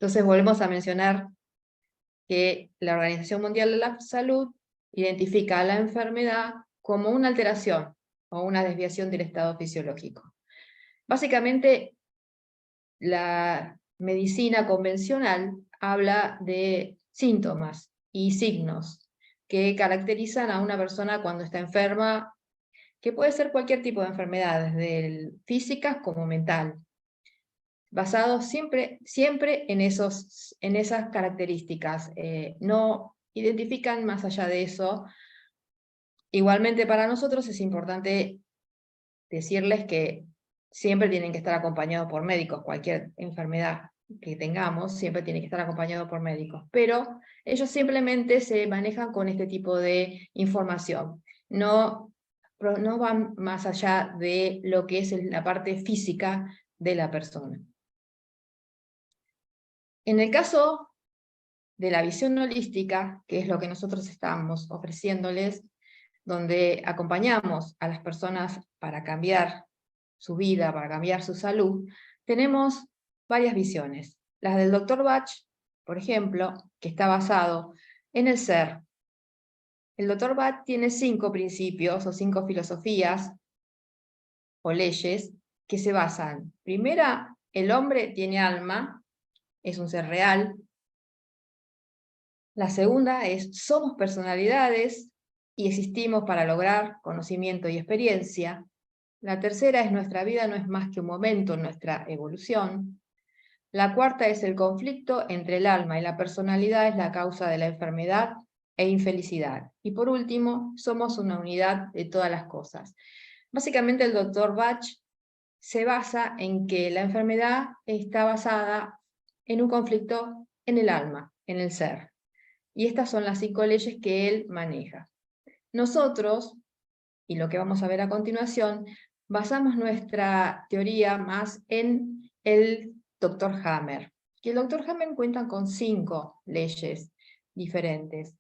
Entonces volvemos a mencionar que la Organización Mundial de la Salud identifica a la enfermedad como una alteración o una desviación del estado fisiológico. Básicamente, la medicina convencional habla de síntomas y signos que caracterizan a una persona cuando está enferma, que puede ser cualquier tipo de enfermedad, desde físicas como mental, basado siempre en esas características. No identifican más allá de eso. Igualmente para nosotros es importante decirles que siempre tienen que estar acompañados por médicos. Cualquier enfermedad que tengamos siempre tiene que estar acompañado por médicos, pero ellos simplemente se manejan con este tipo de información. No van más allá de lo que es la parte física de la persona. En el caso de la visión holística, que es lo que nosotros estamos ofreciéndoles, donde acompañamos a las personas para cambiar su vida, para cambiar su salud, tenemos varias visiones. Las del Dr. Bach, por ejemplo, que está basado en el ser. El Dr. Bach tiene 5 principios o 5 filosofías o leyes que se basan. Primera, el hombre tiene alma, es un ser real. La segunda es, somos personalidades y existimos para lograr conocimiento y experiencia. La tercera es, nuestra vida no es más que un momento en nuestra evolución. La cuarta es, el conflicto entre el alma y la personalidad es la causa de la enfermedad e infelicidad. Y por último, somos una unidad de todas las cosas. Básicamente el Dr. Bach se basa en que la enfermedad está basada en un conflicto en el alma, en el ser. Y estas son las 5 leyes que él maneja. Nosotros, y lo que vamos a ver a continuación, basamos nuestra teoría más en el Dr. Hammer. Que el Dr. Hammer cuenta con 5 leyes diferentes,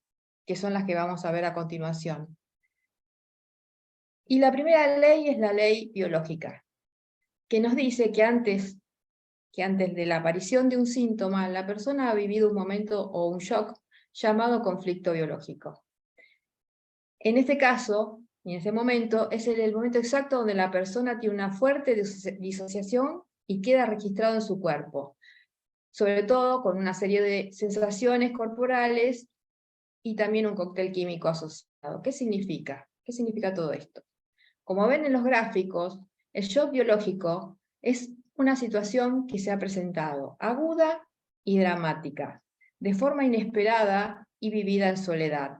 que son las que vamos a ver a continuación. Y la primera ley es la ley biológica, que nos dice que antes de la aparición de un síntoma, la persona ha vivido un momento o un shock llamado conflicto biológico. En este caso, y en ese momento, es el momento exacto donde la persona tiene una fuerte disociación y queda registrado en su cuerpo, sobre todo con una serie de sensaciones corporales y también un cóctel químico asociado. ¿Qué significa? ¿Qué significa todo esto? Como ven en los gráficos, el shock biológico es una situación que se ha presentado aguda y dramática, de forma inesperada y vivida en soledad.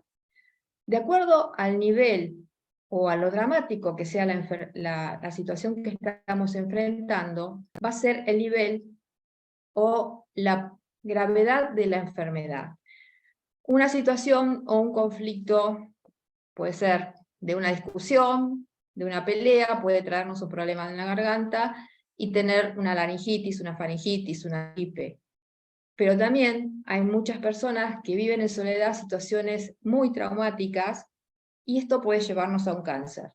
De acuerdo al nivel o a lo dramático que sea la situación que estamos enfrentando, va a ser el nivel o la gravedad de la enfermedad. Una situación o un conflicto puede ser de una discusión, de una pelea, puede traernos un problema en la garganta y tener una laringitis, una faringitis, una gripe. Pero también hay muchas personas que viven en soledad situaciones muy traumáticas y esto puede llevarnos a un cáncer,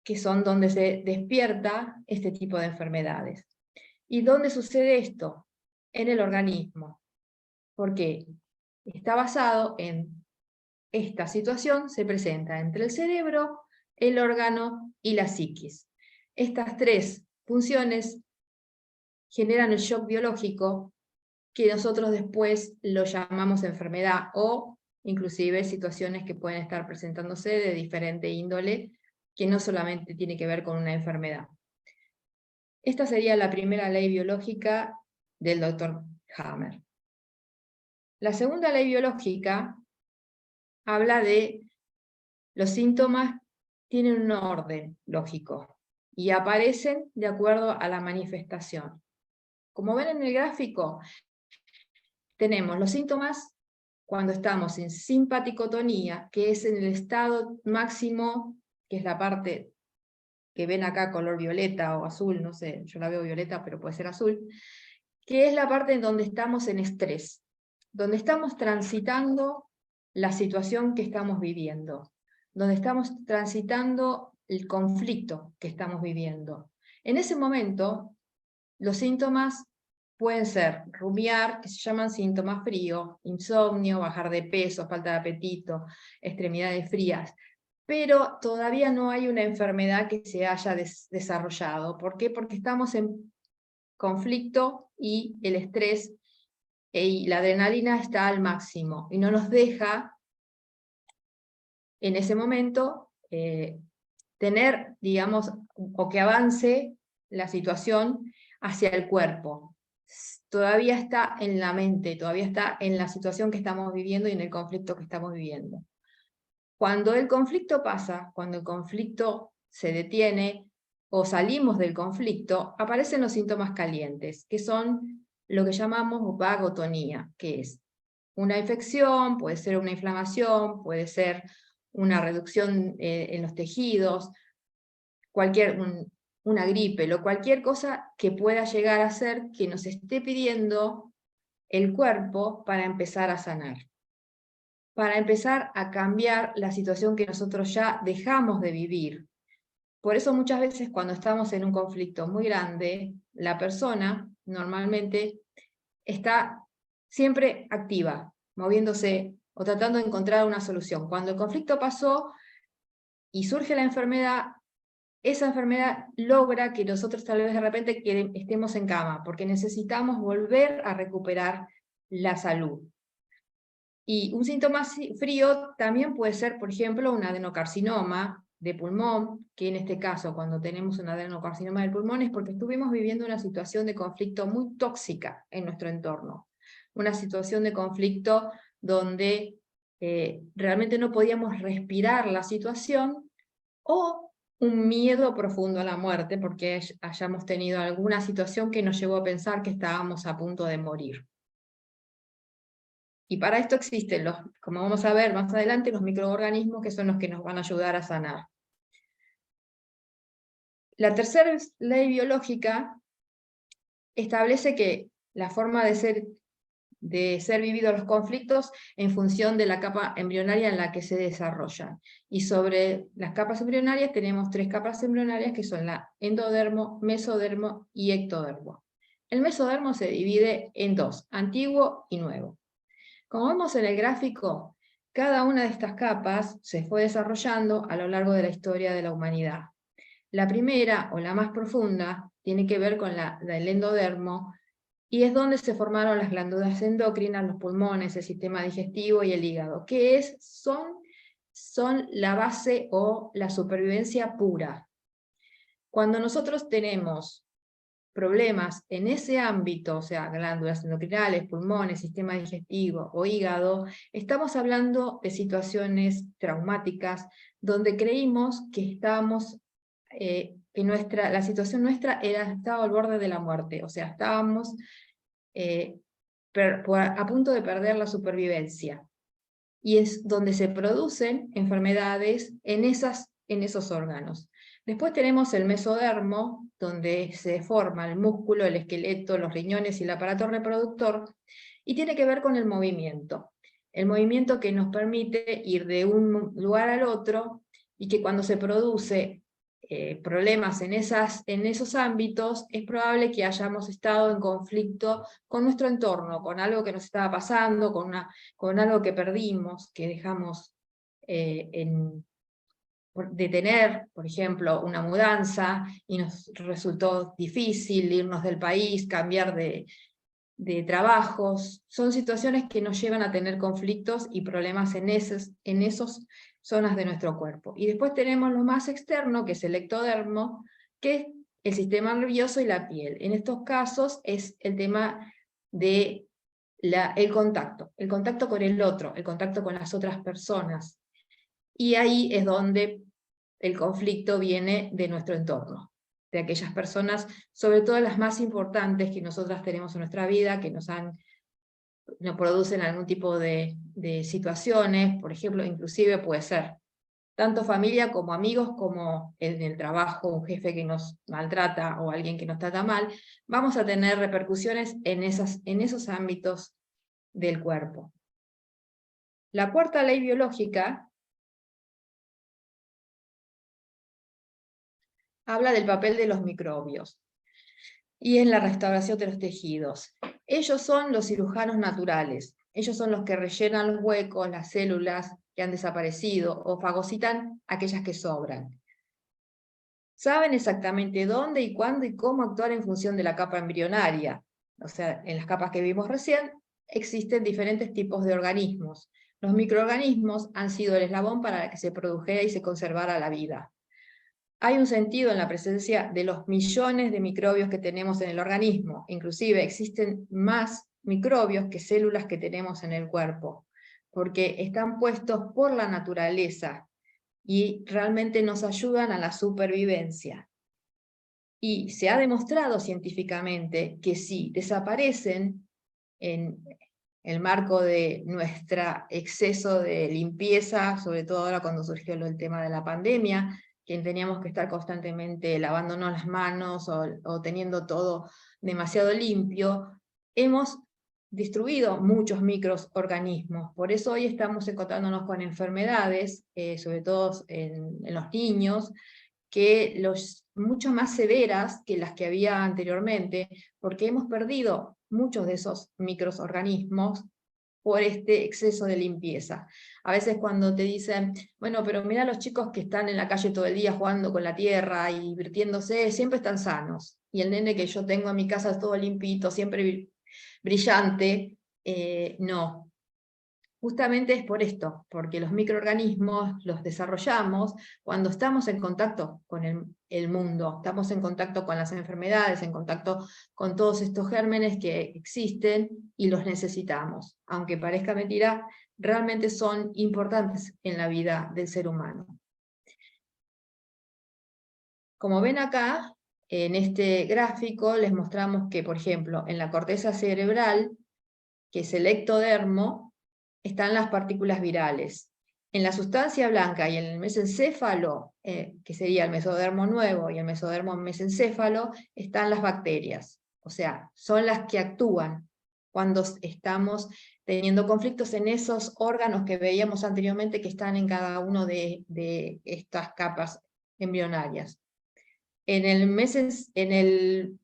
que son donde se despierta este tipo de enfermedades. ¿Y dónde sucede esto? En el organismo. Porque está basado en esta situación, se presenta entre el cerebro, el órgano y la psiquis. Estas 3 funciones generan el shock biológico que nosotros después lo llamamos enfermedad o inclusive situaciones que pueden estar presentándose de diferente índole que no solamente tiene que ver con una enfermedad. Esta sería la primera ley biológica del Dr. Hammer. La segunda ley biológica habla de los síntomas tienen un orden lógico y aparecen de acuerdo a la manifestación. Como ven en el gráfico, tenemos los síntomas cuando estamos en simpaticotonía, que es en el estado máximo, que es la parte que ven acá color violeta o azul, no sé, yo la veo violeta, pero puede ser azul, que es la parte en donde estamos en estrés, donde estamos transitando la situación que estamos viviendo, donde estamos transitando el conflicto que estamos viviendo. En ese momento, los síntomas pueden ser rumiar, que se llaman síntomas fríos, insomnio, bajar de peso, falta de apetito, extremidades frías, pero todavía no hay una enfermedad que se haya desarrollado. ¿Por qué? Porque estamos en conflicto y el estrés y la adrenalina está al máximo y no nos deja en ese momento tener, digamos, o que avance la situación hacia el cuerpo. Todavía está en la mente, todavía está en la situación que estamos viviendo y en el conflicto que estamos viviendo. Cuando el conflicto pasa, cuando el conflicto se detiene o salimos del conflicto, aparecen los síntomas calientes, que son lo que llamamos vagotonía, que es una infección, puede ser una inflamación, puede ser una reducción en los tejidos, una gripe, cualquier cosa que pueda llegar a ser que nos esté pidiendo el cuerpo para empezar a sanar, para empezar a cambiar la situación que nosotros ya dejamos de vivir. Por eso muchas veces cuando estamos en un conflicto muy grande, la persona normalmente está siempre activa, moviéndose o tratando de encontrar una solución. Cuando el conflicto pasó y surge la enfermedad, esa enfermedad logra que nosotros tal vez de repente estemos en cama, porque necesitamos volver a recuperar la salud. Y un síntoma frío también puede ser, por ejemplo, un adenocarcinoma de pulmón, que en este caso, cuando tenemos un adenocarcinoma del pulmón, es porque estuvimos viviendo una situación de conflicto muy tóxica en nuestro entorno. Una situación de conflicto donde realmente no podíamos respirar la situación, o un miedo profundo a la muerte, porque hayamos tenido alguna situación que nos llevó a pensar que estábamos a punto de morir. Y para esto existen, como vamos a ver más adelante, los microorganismos que son los que nos van a ayudar a sanar. La tercera ley biológica establece que la forma de ser vividos los conflictos en función de la capa embrionaria en la que se desarrollan. Y sobre las capas embrionarias tenemos 3 capas embrionarias que son la endodermo, mesodermo y ectodermo. El mesodermo se divide en 2, antiguo y nuevo. Como vemos en el gráfico, cada una de estas capas se fue desarrollando a lo largo de la historia de la humanidad. La primera, o la más profunda, tiene que ver con la del endodermo, y es donde se formaron las glándulas endocrinas, los pulmones, el sistema digestivo y el hígado, que son la base o la supervivencia pura. Cuando nosotros tenemos problemas en ese ámbito, o sea, glándulas endocrinales, pulmones, sistema digestivo o hígado, estamos hablando de situaciones traumáticas donde creímos que estábamos, que la situación nuestra estaba al borde de la muerte, o sea, estábamos a punto de perder la supervivencia. Y es donde se producen enfermedades en esos órganos. Después tenemos el mesodermo, donde se forma el músculo, el esqueleto, los riñones y el aparato reproductor, y tiene que ver con el movimiento. El movimiento que nos permite ir de un lugar al otro, y que cuando se produce problemas en esos ámbitos, es probable que hayamos estado en conflicto con nuestro entorno, con algo que nos estaba pasando, con algo que perdimos, que dejamos de tener, por ejemplo, una mudanza, y nos resultó difícil irnos del país, cambiar de trabajos. Son situaciones que nos llevan a tener conflictos y problemas en esas zonas de nuestro cuerpo. Y después tenemos lo más externo, que es el ectodermo, que es el sistema nervioso y la piel. En estos casos es el tema de el contacto con el otro, el contacto con las otras personas. Y ahí es donde el conflicto viene de nuestro entorno, de aquellas personas, sobre todo las más importantes que nosotras tenemos en nuestra vida, que nos producen algún tipo de situaciones, por ejemplo, inclusive puede ser tanto familia como amigos, como en el trabajo, un jefe que nos maltrata o alguien que nos trata mal, vamos a tener repercusiones en esos ámbitos del cuerpo. La cuarta ley biológica habla del papel de los microbios. y en la restauración de los tejidos. Ellos son los cirujanos naturales. Ellos son los que rellenan los huecos, las células que han desaparecido o fagocitan aquellas que sobran. Saben exactamente dónde y cuándo y cómo actuar en función de la capa embrionaria. O sea, en las capas que vimos recién existen diferentes tipos de organismos. Los microorganismos han sido el eslabón para que se produjera y se conservara la vida. Hay un sentido en la presencia de los millones de microbios que tenemos en el organismo. Inclusive existen más microbios que células que tenemos en el cuerpo, porque están puestos por la naturaleza y realmente nos ayudan a la supervivencia. Y se ha demostrado científicamente que si desaparecen en el marco de nuestro exceso de limpieza, sobre todo ahora cuando surgió el tema de la pandemia, que teníamos que estar constantemente lavándonos las manos o teniendo todo demasiado limpio, hemos destruido muchos microorganismos. Por eso hoy estamos encontrándonos con enfermedades, sobre todo en los niños, que mucho más severas que las que había anteriormente, porque hemos perdido muchos de esos microorganismos por este exceso de limpieza. A veces cuando te dicen, bueno, pero mira los chicos que están en la calle todo el día jugando con la tierra y divirtiéndose, siempre están sanos. Y el nene que yo tengo en mi casa es todo limpito, siempre brillante, no. Justamente es por esto, porque los microorganismos los desarrollamos cuando estamos en contacto con el mundo, estamos en contacto con las enfermedades, en contacto con todos estos gérmenes que existen y los necesitamos. Aunque parezca mentira, realmente son importantes en la vida del ser humano. Como ven acá, en este gráfico les mostramos que, por ejemplo, en la corteza cerebral, que es el ectodermo, están las partículas virales. En la sustancia blanca y en el mesencéfalo, que sería el mesodermo nuevo y el mesodermo mesencéfalo, están las bacterias. O sea, son las que actúan cuando estamos teniendo conflictos en esos órganos que veíamos anteriormente que están en cada una de estas capas embrionarias. En el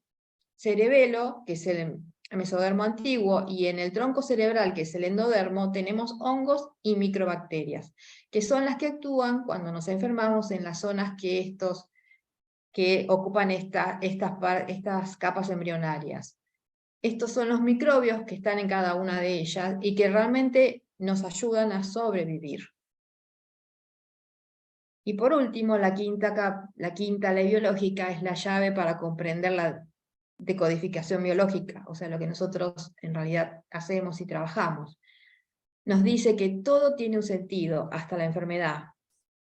cerebelo, que es el mesodermo antiguo, y en el tronco cerebral, que es el endodermo, tenemos hongos y microbacterias, que son las que actúan cuando nos enfermamos en las zonas que ocupan estas capas embrionarias. Estos son los microbios que están en cada una de ellas y que realmente nos ayudan a sobrevivir. Y por último, la quinta ley biológica es la llave para comprender la decodificación biológica, o sea, lo que nosotros en realidad hacemos y trabajamos. Nos dice que todo tiene un sentido, hasta la enfermedad,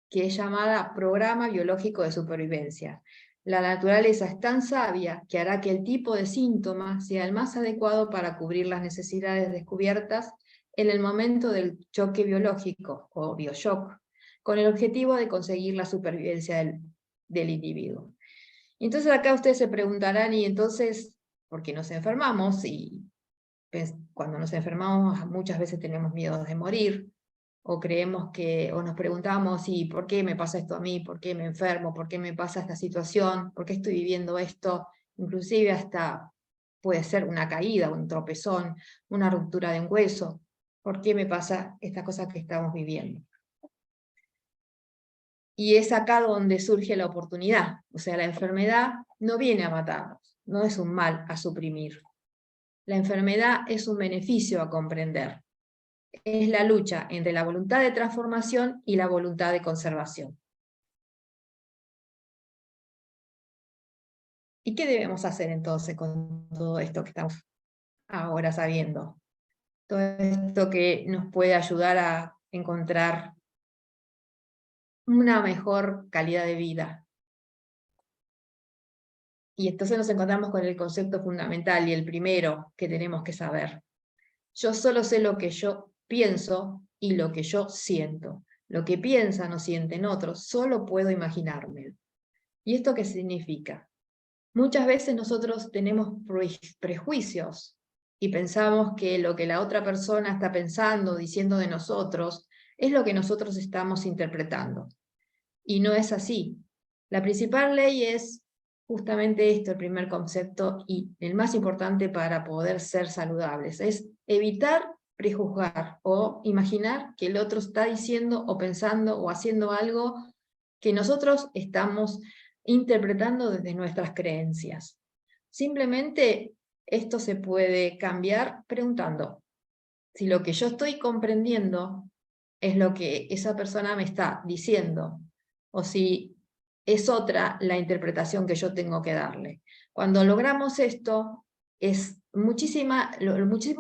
que es llamada programa biológico de supervivencia. La naturaleza es tan sabia que hará que el tipo de síntoma sea el más adecuado para cubrir las necesidades descubiertas en el momento del choque biológico o bioshock, con el objetivo de conseguir la supervivencia del individuo. Entonces acá ustedes se preguntarán, y entonces, ¿por qué nos enfermamos? Y cuando nos enfermamos muchas veces tenemos miedo de morir, o nos preguntamos, ¿y por qué me pasa esto a mí? ¿Por qué me enfermo? ¿Por qué me pasa esta situación? ¿Por qué estoy viviendo esto? Inclusive hasta puede ser una caída, un tropezón, una ruptura de un hueso. ¿Por qué me pasa esta cosa que estamos viviendo? Y es acá donde surge la oportunidad. O sea, la enfermedad no viene a matarnos, no es un mal a suprimir. La enfermedad es un beneficio a comprender. Es la lucha entre la voluntad de transformación y la voluntad de conservación. ¿Y qué debemos hacer entonces con todo esto que estamos ahora sabiendo? Todo esto que nos puede ayudar a encontrar una mejor calidad de vida. Y entonces nos encontramos con el concepto fundamental y el primero que tenemos que saber. Yo solo sé lo que yo pienso y lo que yo siento. Lo que piensan o sienten otros, solo puedo imaginármelo. ¿Y esto qué significa? Muchas veces nosotros tenemos prejuicios y pensamos que lo que la otra persona está pensando, diciendo de nosotros, es lo que nosotros estamos interpretando. Y no es así. La principal ley es justamente esto, el primer concepto y el más importante para poder ser saludables, es evitar prejuzgar o imaginar que el otro está diciendo o pensando o haciendo algo que nosotros estamos interpretando desde nuestras creencias. Simplemente esto se puede cambiar preguntando si lo que yo estoy comprendiendo es lo que esa persona me está diciendo, o si es otra la interpretación que yo tengo que darle. Cuando logramos esto, es muchísimo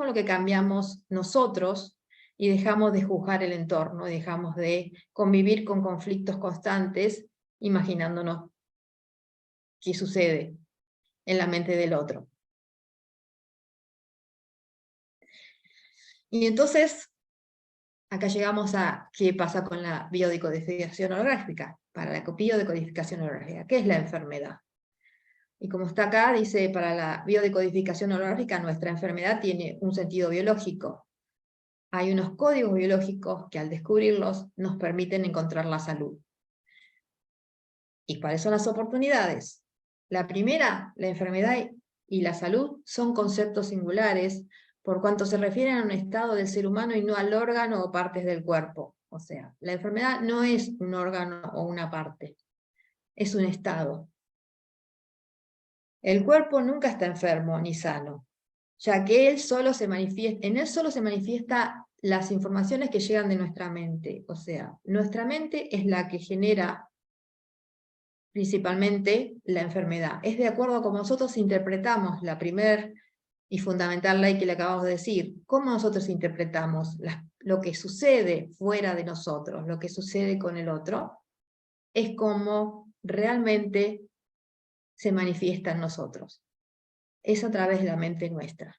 lo que cambiamos nosotros y dejamos de juzgar el entorno, dejamos de convivir con conflictos constantes, imaginándonos qué sucede en la mente del otro. Y entonces, acá llegamos a qué pasa con la biodecodificación holográfica. Para la biodecodificación holográfica, ¿qué es la enfermedad? Y como está acá, dice, para la biodecodificación holográfica, nuestra enfermedad tiene un sentido biológico. Hay unos códigos biológicos que al descubrirlos nos permiten encontrar la salud. ¿Y cuáles son las oportunidades? La primera, la enfermedad y la salud son conceptos singulares por cuanto se refieren a un estado del ser humano y no al órgano o partes del cuerpo. O sea, la enfermedad no es un órgano o una parte, es un estado. El cuerpo nunca está enfermo ni sano, ya que en él solo se manifiesta las informaciones que llegan de nuestra mente. O sea, nuestra mente es la que genera principalmente la enfermedad. Es de acuerdo a cómo nosotros interpretamos la primer y fundamental ley que le acabamos de decir, cómo nosotros interpretamos lo que sucede fuera de nosotros, lo que sucede con el otro, es como realmente se manifiesta en nosotros. Es a través de la mente nuestra.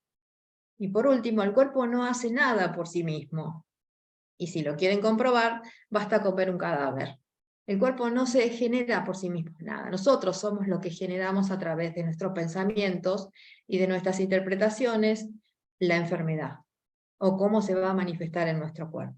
Y por último, el cuerpo no hace nada por sí mismo. Y si lo quieren comprobar, basta con ver un cadáver. El cuerpo no se genera por sí mismo nada. Nosotros somos lo que generamos a través de nuestros pensamientos y de nuestras interpretaciones la enfermedad, o cómo se va a manifestar en nuestro cuerpo.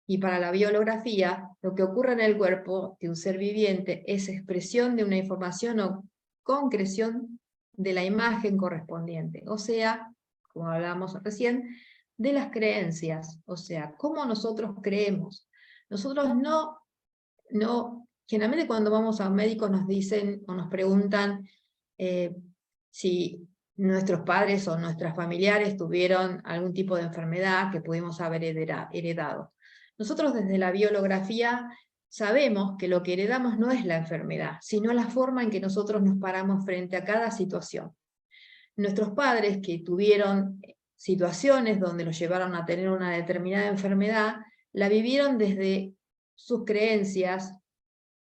Y para la biología, lo que ocurre en el cuerpo de un ser viviente es expresión de una información o concreción de la imagen correspondiente. O sea, como hablábamos recién, de las creencias. O sea, cómo nosotros creemos. Nosotros generalmente cuando vamos a un médico nos dicen o nos preguntan si nuestros padres o nuestros familiares tuvieron algún tipo de enfermedad que pudimos haber heredado. Nosotros desde la biología sabemos que lo que heredamos no es la enfermedad, sino la forma en que nosotros nos paramos frente a cada situación. Nuestros padres que tuvieron situaciones donde los llevaron a tener una determinada enfermedad, la vivieron desde sus creencias,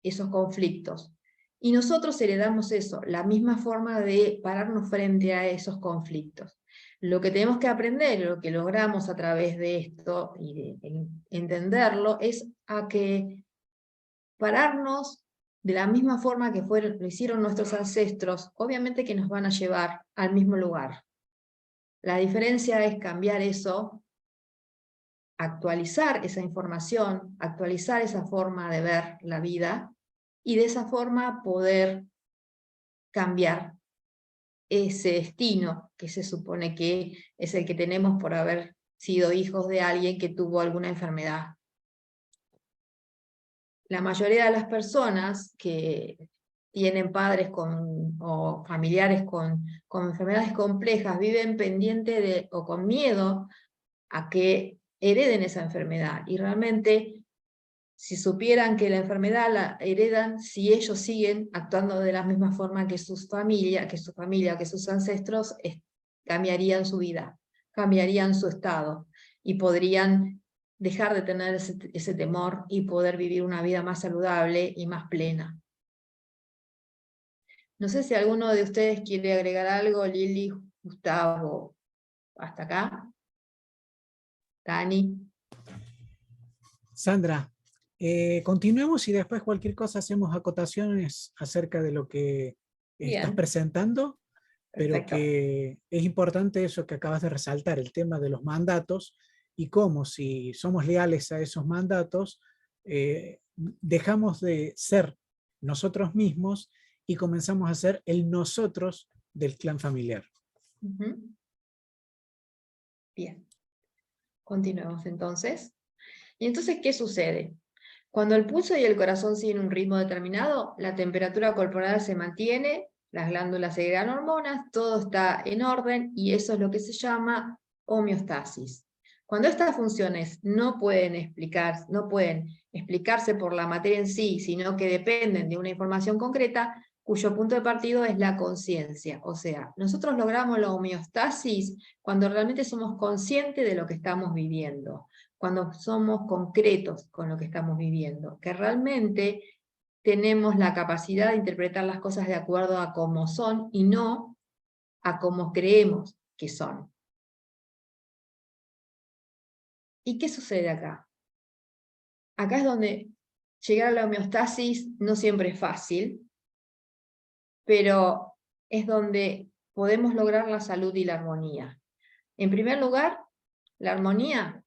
esos conflictos. Y nosotros heredamos eso, la misma forma de pararnos frente a esos conflictos. Lo que tenemos que aprender, lo que logramos a través de esto y de entenderlo, es a que pararnos de la misma forma que lo hicieron nuestros ancestros, obviamente que nos van a llevar al mismo lugar. La diferencia es cambiar eso, actualizar esa información, actualizar esa forma de ver la vida, y de esa forma poder cambiar ese destino que se supone que es el que tenemos por haber sido hijos de alguien que tuvo alguna enfermedad. La mayoría de las personas que tienen padres o familiares con enfermedades complejas viven pendiente o con miedo a que hereden esa enfermedad, y realmente si supieran que la enfermedad la heredan si ellos siguen actuando de la misma forma que su familia, que sus ancestros, cambiarían su vida, cambiarían su estado, y podrían dejar de tener ese temor y poder vivir una vida más saludable y más plena. No sé si alguno de ustedes quiere agregar algo, Lili, Gustavo, hasta acá. Dani. Sandra, continuemos y después cualquier cosa hacemos acotaciones acerca de lo que estás Bien. presentando, pero Perfecto. que es importante eso que acabas de resaltar, el tema de los mandatos y cómo si somos leales a esos mandatos, dejamos de ser nosotros mismos y comenzamos a ser el nosotros del clan familiar. Bien, continuemos entonces. ¿Y entonces qué sucede? Cuando el pulso y el corazón siguen un ritmo determinado, la temperatura corporal se mantiene, las glándulas segregan hormonas, todo está en orden y eso es lo que se llama homeostasis. Cuando estas funciones no pueden explicarse por la materia en sí, sino que dependen de una información concreta, cuyo punto de partida es la conciencia. O sea, nosotros logramos la homeostasis cuando realmente somos conscientes de lo que estamos viviendo, cuando somos concretos con lo que estamos viviendo, que realmente tenemos la capacidad de interpretar las cosas de acuerdo a cómo son y no a cómo creemos que son. ¿Y qué sucede acá? Acá es donde llegar a la homeostasis no siempre es fácil, pero es donde podemos lograr la salud y la armonía. En primer lugar, la armonía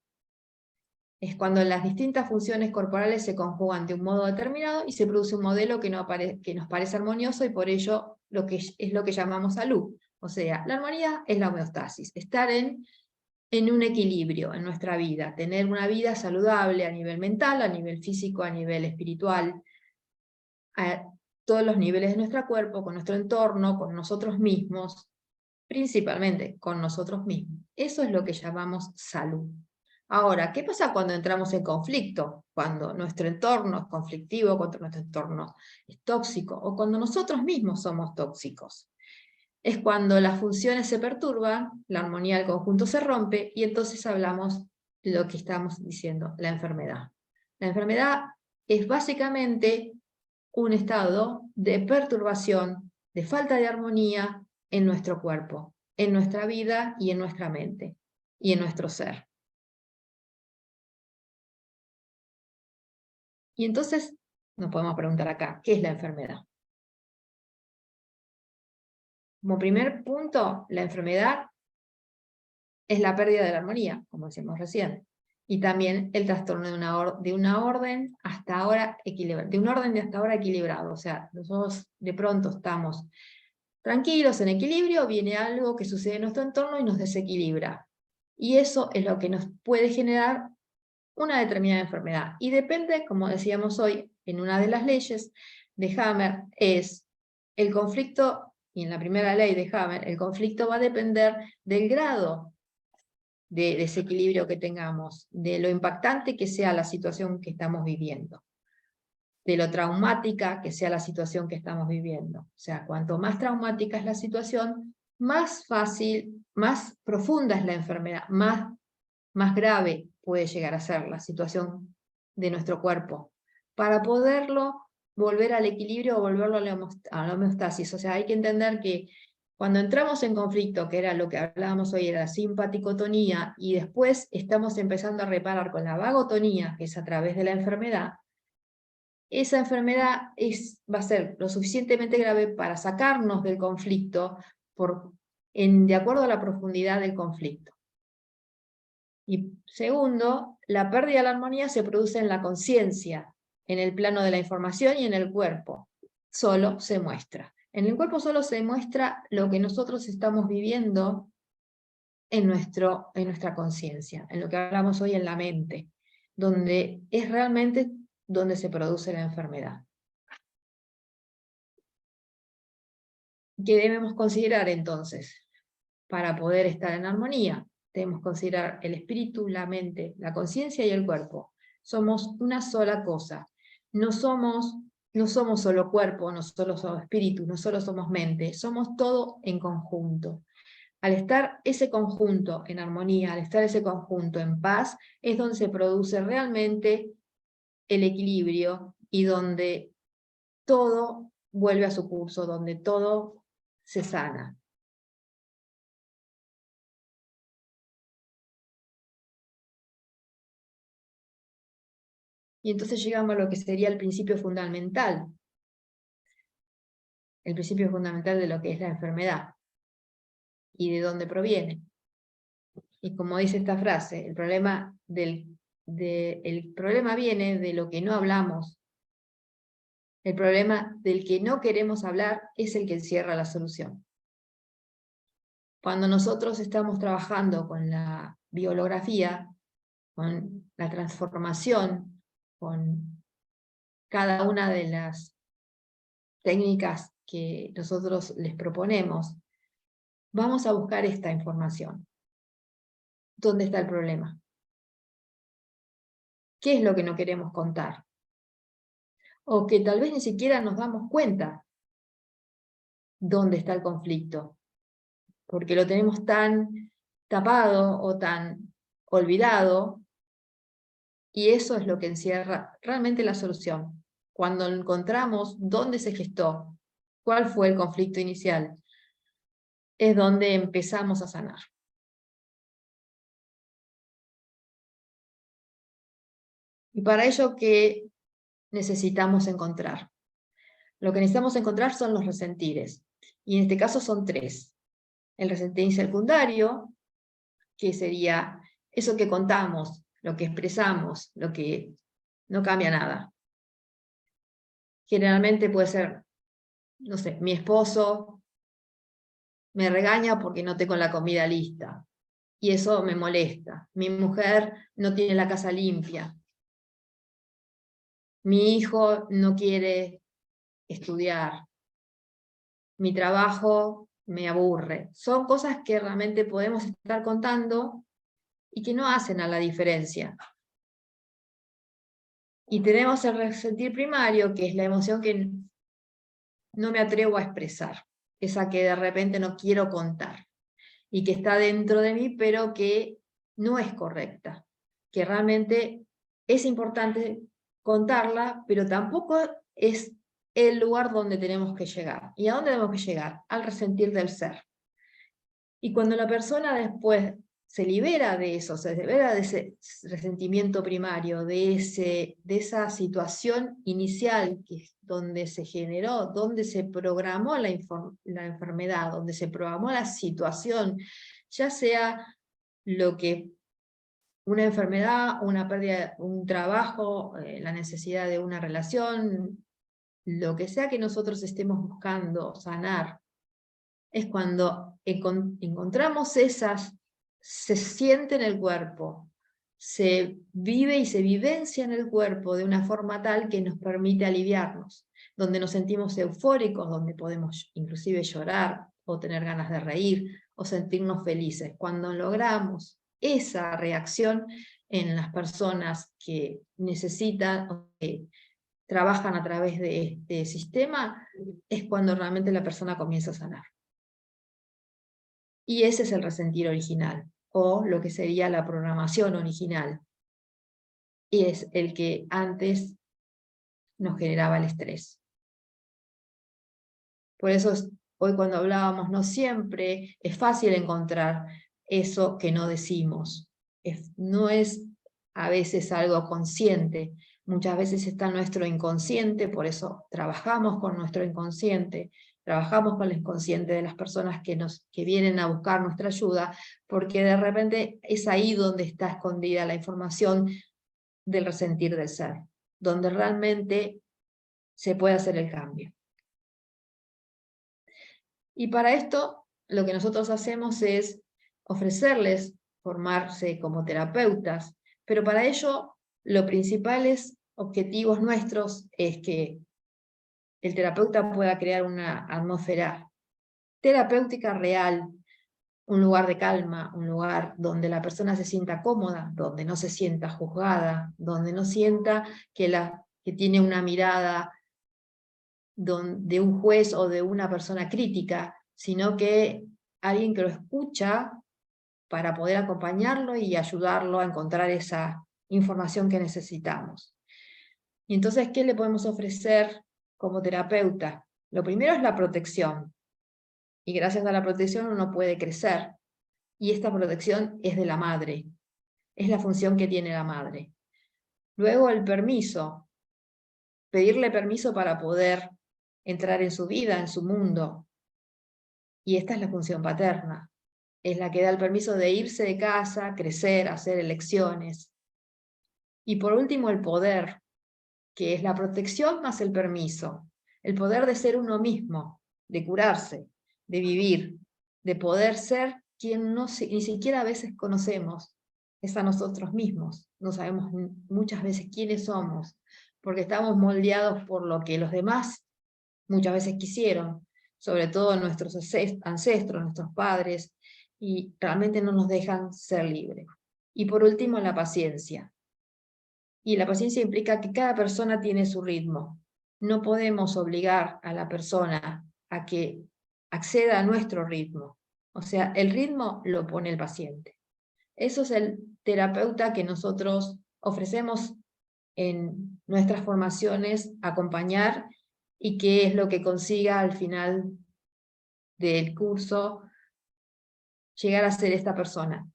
es cuando las distintas funciones corporales se conjugan de un modo determinado y se produce un modelo que nos parece armonioso y por ello es lo que llamamos salud. O sea, la armonía es la homeostasis, estar en un equilibrio en nuestra vida, tener una vida saludable a nivel mental, a nivel físico, a nivel espiritual, a todos los niveles de nuestro cuerpo, con nuestro entorno, con nosotros mismos, principalmente con nosotros mismos. Eso es lo que llamamos salud. Ahora, ¿qué pasa cuando entramos en conflicto? Cuando nuestro entorno es conflictivo, cuando nuestro entorno es tóxico, o cuando nosotros mismos somos tóxicos. Es cuando las funciones se perturban, la armonía del conjunto se rompe, y entonces hablamos de lo que estamos diciendo, la enfermedad. La enfermedad es básicamente un estado de perturbación, de falta de armonía en nuestro cuerpo, en nuestra vida y en nuestra mente, y en nuestro ser. Y entonces nos podemos preguntar acá, ¿qué es la enfermedad? Como primer punto, la enfermedad es la pérdida de la armonía, como decíamos recién, y también el trastorno de un orden de hasta ahora equilibrado. O sea, nosotros de pronto estamos tranquilos, en equilibrio, viene algo que sucede en nuestro entorno y nos desequilibra. Y eso es lo que nos puede generar una determinada enfermedad. Y depende, como decíamos hoy, en una de las leyes de Hammer, es el conflicto, y en la primera ley de Hammer, el conflicto va a depender del grado de desequilibrio que tengamos, de lo impactante que sea la situación que estamos viviendo, de lo traumática que sea la situación que estamos viviendo. O sea, cuanto más traumática es la situación, más fácil, más profunda es la enfermedad, más grave puede llegar a ser la situación de nuestro cuerpo, para poderlo volver al equilibrio o volverlo a la homeostasis. O sea, hay que entender que cuando entramos en conflicto, que era lo que hablábamos hoy, era la simpaticotonía, y después estamos empezando a reparar con la vagotonía, que es a través de la enfermedad, esa enfermedad va a ser lo suficientemente grave para sacarnos del conflicto de acuerdo a la profundidad del conflicto. Y segundo, la pérdida de la armonía se produce en la conciencia, en el plano de la información y en el cuerpo. Solo se muestra. En el cuerpo solo se muestra lo que nosotros estamos viviendo en nuestra conciencia, en lo que hablamos hoy en la mente, donde es realmente donde se produce la enfermedad. ¿Qué debemos considerar entonces para poder estar en armonía? Debemos considerar el espíritu, la mente, la conciencia y el cuerpo. Somos una sola cosa. No somos solo cuerpo, no solo somos espíritu, no solo somos mente, somos todo en conjunto. Al estar ese conjunto en armonía, al estar ese conjunto en paz, es donde se produce realmente el equilibrio y donde todo vuelve a su curso, donde todo se sana. Y entonces llegamos a lo que sería el principio fundamental de lo que es la enfermedad y de dónde proviene. Y como dice esta frase, el problema del el problema viene de lo que no hablamos. El problema del que no queremos hablar es el que encierra la solución. Cuando nosotros estamos trabajando con la biología, con la transformación, con cada una de las técnicas que nosotros les proponemos, vamos a buscar esta información. ¿Dónde está el problema? ¿Qué es lo que no queremos contar? O que tal vez ni siquiera nos damos cuenta dónde está el conflicto, porque lo tenemos tan tapado o tan olvidado, y eso es lo que encierra realmente la solución. Cuando encontramos dónde se gestó, cuál fue el conflicto inicial, es donde empezamos a sanar. Y para ello, ¿qué necesitamos encontrar? Lo que necesitamos encontrar son los resentires, y en este caso son 3. El resentir secundario, que sería eso que contamos, lo que expresamos, lo que no cambia nada. Generalmente puede ser, no sé, mi esposo me regaña porque no tengo la comida lista, y eso me molesta. Mi mujer no tiene la casa limpia. Mi hijo no quiere estudiar. Mi trabajo me aburre. Son cosas que realmente podemos estar contando y que no hacen a la diferencia. Y tenemos el resentir primario, que es la emoción que no me atrevo a expresar, esa que de repente no quiero contar, y que está dentro de mí, pero que no es correcta, que realmente es importante contarla, pero tampoco es el lugar donde tenemos que llegar. ¿Y a dónde tenemos que llegar? Al resentir del ser. Y cuando la persona después se libera de eso, se libera de ese resentimiento primario, de esa situación inicial que es donde se generó, donde se programó la enfermedad, donde se programó la situación, ya sea lo que una enfermedad, una pérdida, un trabajo, la necesidad de una relación, lo que sea que nosotros estemos buscando sanar, es cuando encontramos se siente en el cuerpo, se vive y se vivencia en el cuerpo de una forma tal que nos permite aliviarnos, donde nos sentimos eufóricos, donde podemos inclusive llorar o tener ganas de reír o sentirnos felices. Cuando logramos esa reacción en las personas que necesitan o que trabajan a través de este sistema, es cuando realmente la persona comienza a sanar. Y ese es el resentir original, o lo que sería la programación original. Y es el que antes nos generaba el estrés. Por eso hoy cuando hablábamos, no siempre es fácil encontrar eso que no decimos. No es a veces algo consciente. Muchas veces está nuestro inconsciente, por eso trabajamos con nuestro inconsciente, trabajamos con el inconsciente de las personas que vienen a buscar nuestra ayuda, porque de repente es ahí donde está escondida la información del resentir del ser, donde realmente se puede hacer el cambio. Y para esto, lo que nosotros hacemos es ofrecerles formarse como terapeutas, pero para ello, los principales objetivos nuestros es que el terapeuta pueda crear una atmósfera terapéutica real, un lugar de calma, un lugar donde la persona se sienta cómoda, donde no se sienta juzgada, donde no sienta que tiene una mirada de un juez o de una persona crítica, sino que alguien que lo escucha para poder acompañarlo y ayudarlo a encontrar esa información que necesitamos. Y entonces, ¿qué le podemos ofrecer como terapeuta? Lo primero es la protección, y gracias a la protección uno puede crecer, y esta protección es de la madre, es la función que tiene la madre. Luego el permiso, pedirle permiso para poder entrar en su vida, en su mundo, y esta es la función paterna, es la que da el permiso de irse de casa, crecer, hacer elecciones. Y por último, el poder, que es la protección más el permiso. El poder de ser uno mismo, de curarse, de vivir, de poder ser quien ni siquiera a veces conocemos. Es a nosotros mismos. No sabemos muchas veces quiénes somos, porque estamos moldeados por lo que los demás muchas veces quisieron, sobre todo nuestros ancestros, nuestros padres, y realmente no nos dejan ser libres. Y por último, la paciencia. Y la paciencia implica que cada persona tiene su ritmo. No podemos obligar a la persona a que acceda a nuestro ritmo. O sea, el ritmo lo pone el paciente. Eso es el terapeuta que nosotros ofrecemos en nuestras formaciones, acompañar, y qué es lo que consiga al final del curso llegar a ser esta persona,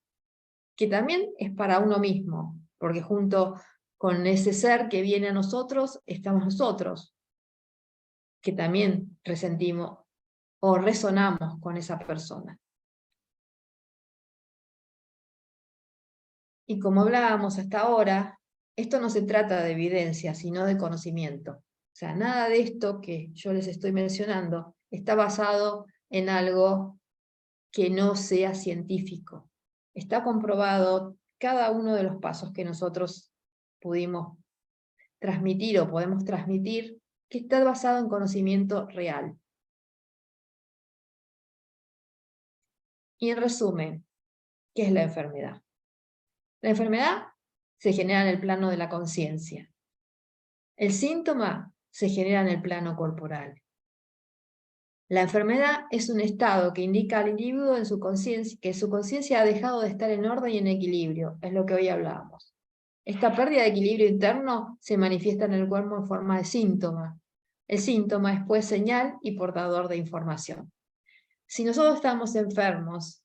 que también es para uno mismo, porque junto con ese ser que viene a nosotros, estamos nosotros, que también resentimos o resonamos con esa persona. Y como hablábamos hasta ahora, esto no se trata de evidencia, sino de conocimiento. O sea, nada de esto que yo les estoy mencionando está basado en algo que no sea científico. Está comprobado cada uno de los pasos que nosotros pudimos transmitir o podemos transmitir, que está basado en conocimiento real. Y en resumen, ¿qué es la enfermedad? La enfermedad se genera en el plano de la conciencia. El síntoma se genera en el plano corporal. La enfermedad es un estado que indica al individuo en su conciencia que su conciencia ha dejado de estar en orden y en equilibrio, es lo que hoy hablábamos. Esta pérdida de equilibrio interno se manifiesta en el cuerpo en forma de síntoma. El síntoma es pues señal y portador de información. Si nosotros estamos enfermos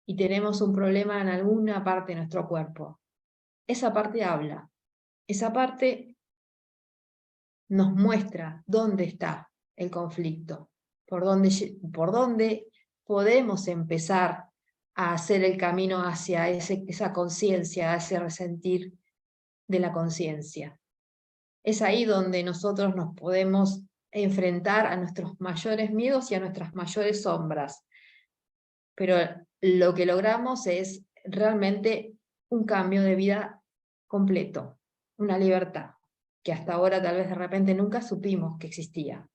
y tenemos un problema en alguna parte de nuestro cuerpo, esa parte habla, esa parte nos muestra dónde está el conflicto, por dónde podemos empezar a hacer el camino hacia esa conciencia, hacia resentir de la conciencia. Es ahí donde nosotros nos podemos enfrentar a nuestros mayores miedos y a nuestras mayores sombras. Pero lo que logramos es realmente un cambio de vida completo, una libertad, que hasta ahora tal vez de repente nunca supimos que existía.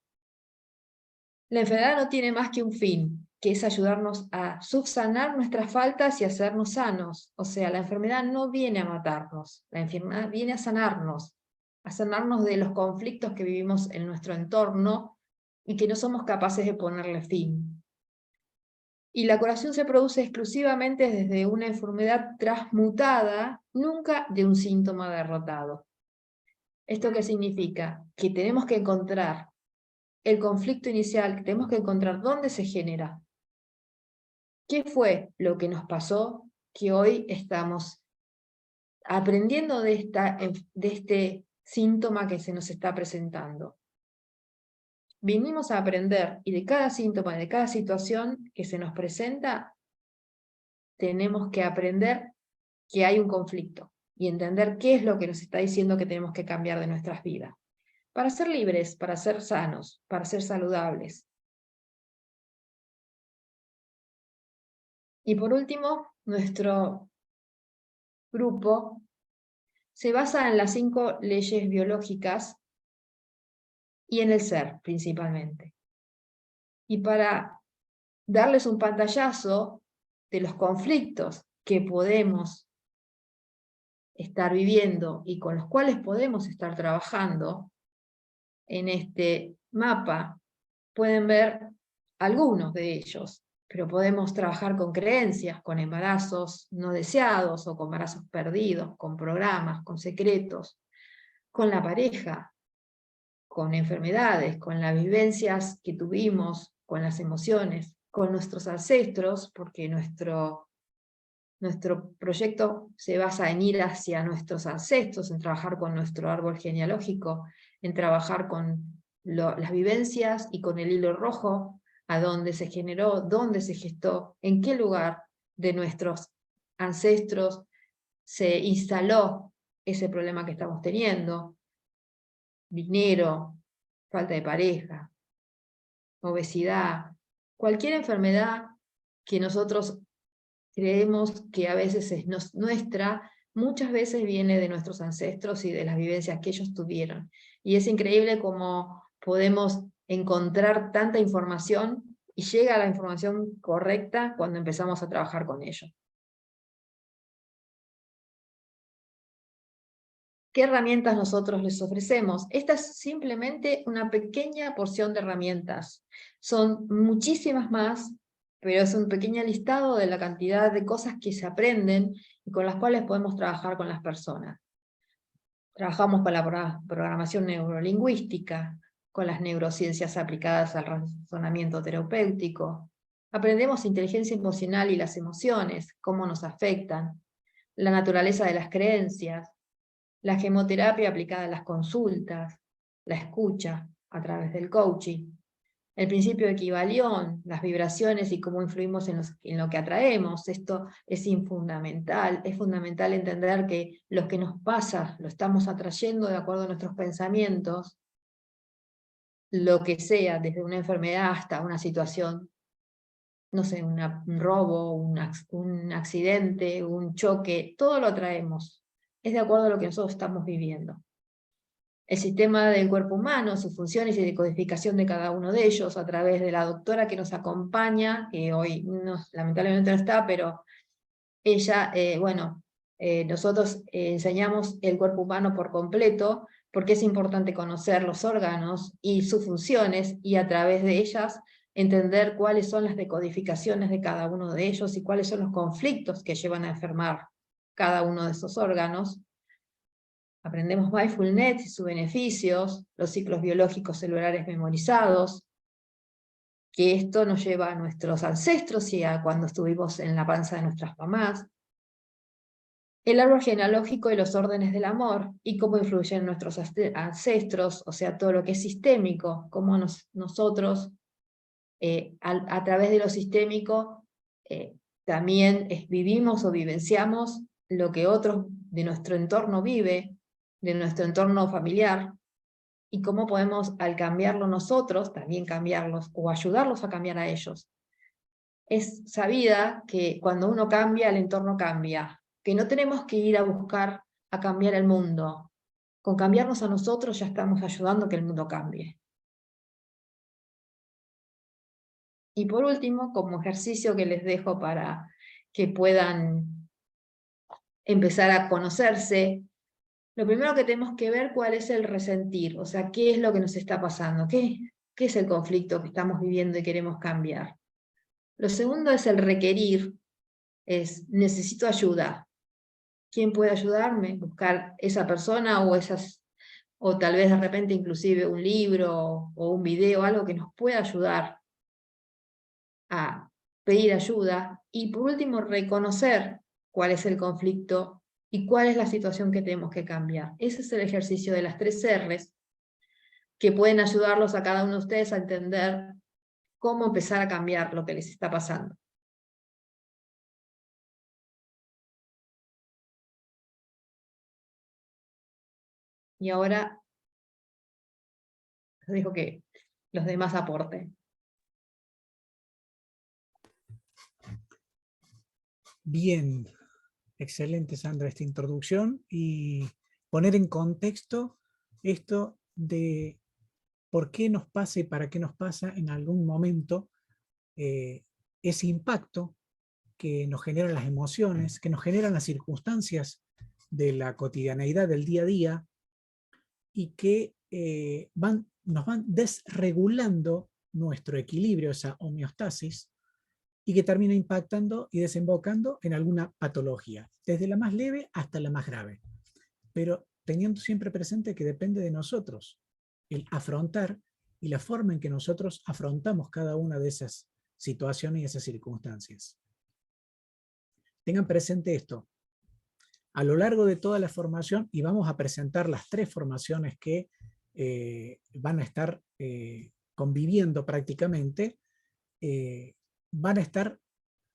La enfermedad no tiene más que un fin, que es ayudarnos a subsanar nuestras faltas y hacernos sanos. O sea, la enfermedad no viene a matarnos, la enfermedad viene a sanarnos de los conflictos que vivimos en nuestro entorno y que no somos capaces de ponerle fin. Y la curación se produce exclusivamente desde una enfermedad transmutada, nunca de un síntoma derrotado. ¿Esto qué significa? Que tenemos que encontrar el conflicto inicial, que tenemos que encontrar dónde se genera. ¿Qué fue lo que nos pasó que hoy estamos aprendiendo de este síntoma que se nos está presentando? Vinimos a aprender, y de cada síntoma, de cada situación que se nos presenta, tenemos que aprender que hay un conflicto y entender qué es lo que nos está diciendo que tenemos que cambiar de nuestras vidas. Para ser libres, para ser sanos, para ser saludables. Y por último, nuestro grupo se basa en las 5 leyes biológicas y en el ser, principalmente. Y para darles un pantallazo de los conflictos que podemos estar viviendo y con los cuales podemos estar trabajando, en este mapa pueden ver algunos de ellos, pero podemos trabajar con creencias, con embarazos no deseados o con embarazos perdidos, con programas, con secretos, con la pareja, con enfermedades, con las vivencias que tuvimos, con las emociones, con nuestros ancestros, porque nuestro proyecto se basa en ir hacia nuestros ancestros, en trabajar con nuestro árbol genealógico, en trabajar con las vivencias y con el hilo rojo, a dónde se generó, dónde se gestó, en qué lugar de nuestros ancestros se instaló ese problema que estamos teniendo, dinero, falta de pareja, obesidad, cualquier enfermedad que nosotros creemos que a veces es nuestra, muchas veces viene de nuestros ancestros y de las vivencias que ellos tuvieron. Y es increíble cómo podemos encontrar tanta información y llega la información correcta cuando empezamos a trabajar con ellos. ¿Qué herramientas nosotros les ofrecemos? Esta es simplemente una pequeña porción de herramientas. Son muchísimas más, pero es un pequeño listado de la cantidad de cosas que se aprenden y con las cuales podemos trabajar con las personas. Trabajamos con la programación neurolingüística, con las neurociencias aplicadas al razonamiento terapéutico. Aprendemos inteligencia emocional y las emociones, cómo nos afectan, la naturaleza de las creencias, la gemoterapia aplicada a las consultas, la escucha a través del coaching, el principio de Kybalión, las vibraciones y cómo influimos en lo que atraemos. Esto es fundamental. Es fundamental entender que lo que nos pasa lo estamos atrayendo de acuerdo a nuestros pensamientos, lo que sea, desde una enfermedad hasta una situación, no sé, un robo, un accidente, un choque, todo lo atraemos. Es de acuerdo a lo que nosotros estamos viviendo. El sistema del cuerpo humano, sus funciones y decodificación de cada uno de ellos a través de la doctora que nos acompaña, que hoy lamentablemente no está, pero ella, nosotros enseñamos el cuerpo humano por completo, porque es importante conocer los órganos y sus funciones, y a través de ellas entender cuáles son las decodificaciones de cada uno de ellos y cuáles son los conflictos que llevan a enfermar cada uno de esos órganos. Aprendemos mindfulness y sus beneficios, los ciclos biológicos celulares memorizados, que esto nos lleva a nuestros ancestros y a cuando estuvimos en la panza de nuestras mamás. El árbol genealógico y los órdenes del amor, y cómo influyen nuestros ancestros, o sea, todo lo que es sistémico, cómo nosotros, a través de lo sistémico, también vivimos o vivenciamos lo que otros de nuestro entorno vive, de nuestro entorno familiar, y cómo podemos, al cambiarlo nosotros, también cambiarlos o ayudarlos a cambiar a ellos. Es sabida que cuando uno cambia, el entorno cambia, que no tenemos que ir a buscar a cambiar el mundo. Con cambiarnos a nosotros ya estamos ayudando a que el mundo cambie. Y por último, como ejercicio que les dejo para que puedan empezar a conocerse, lo primero que tenemos que ver cuál es el resentir, o sea, qué es lo que nos está pasando, qué es el conflicto que estamos viviendo y queremos cambiar. Lo segundo es el requerir, es necesito ayuda. ¿Quién puede ayudarme? Buscar esa persona o tal vez de repente inclusive un libro o un video, algo que nos pueda ayudar a pedir ayuda. Y por último, reconocer cuál es el conflicto y cuál es la situación que tenemos que cambiar. Ese es el ejercicio de las 3 R's, que pueden ayudarlos a cada uno de ustedes a entender cómo empezar a cambiar lo que les está pasando. Y ahora les dejo que los demás aporten. Bien, excelente, Sandra, esta introducción y poner en contexto esto de por qué nos pasa y para qué nos pasa en algún momento ese impacto que nos generan las emociones, que nos generan las circunstancias de la cotidianeidad del día a día y que nos van desregulando nuestro equilibrio, esa homeostasis, y que termina impactando y desembocando en alguna patología, desde la más leve hasta la más grave. Pero teniendo siempre presente que depende de nosotros el afrontar y la forma en que nosotros afrontamos cada una de esas situaciones y esas circunstancias. Tengan presente esto. A lo largo de toda la formación, y vamos a presentar las 3 formaciones que van a estar conviviendo prácticamente, van a estar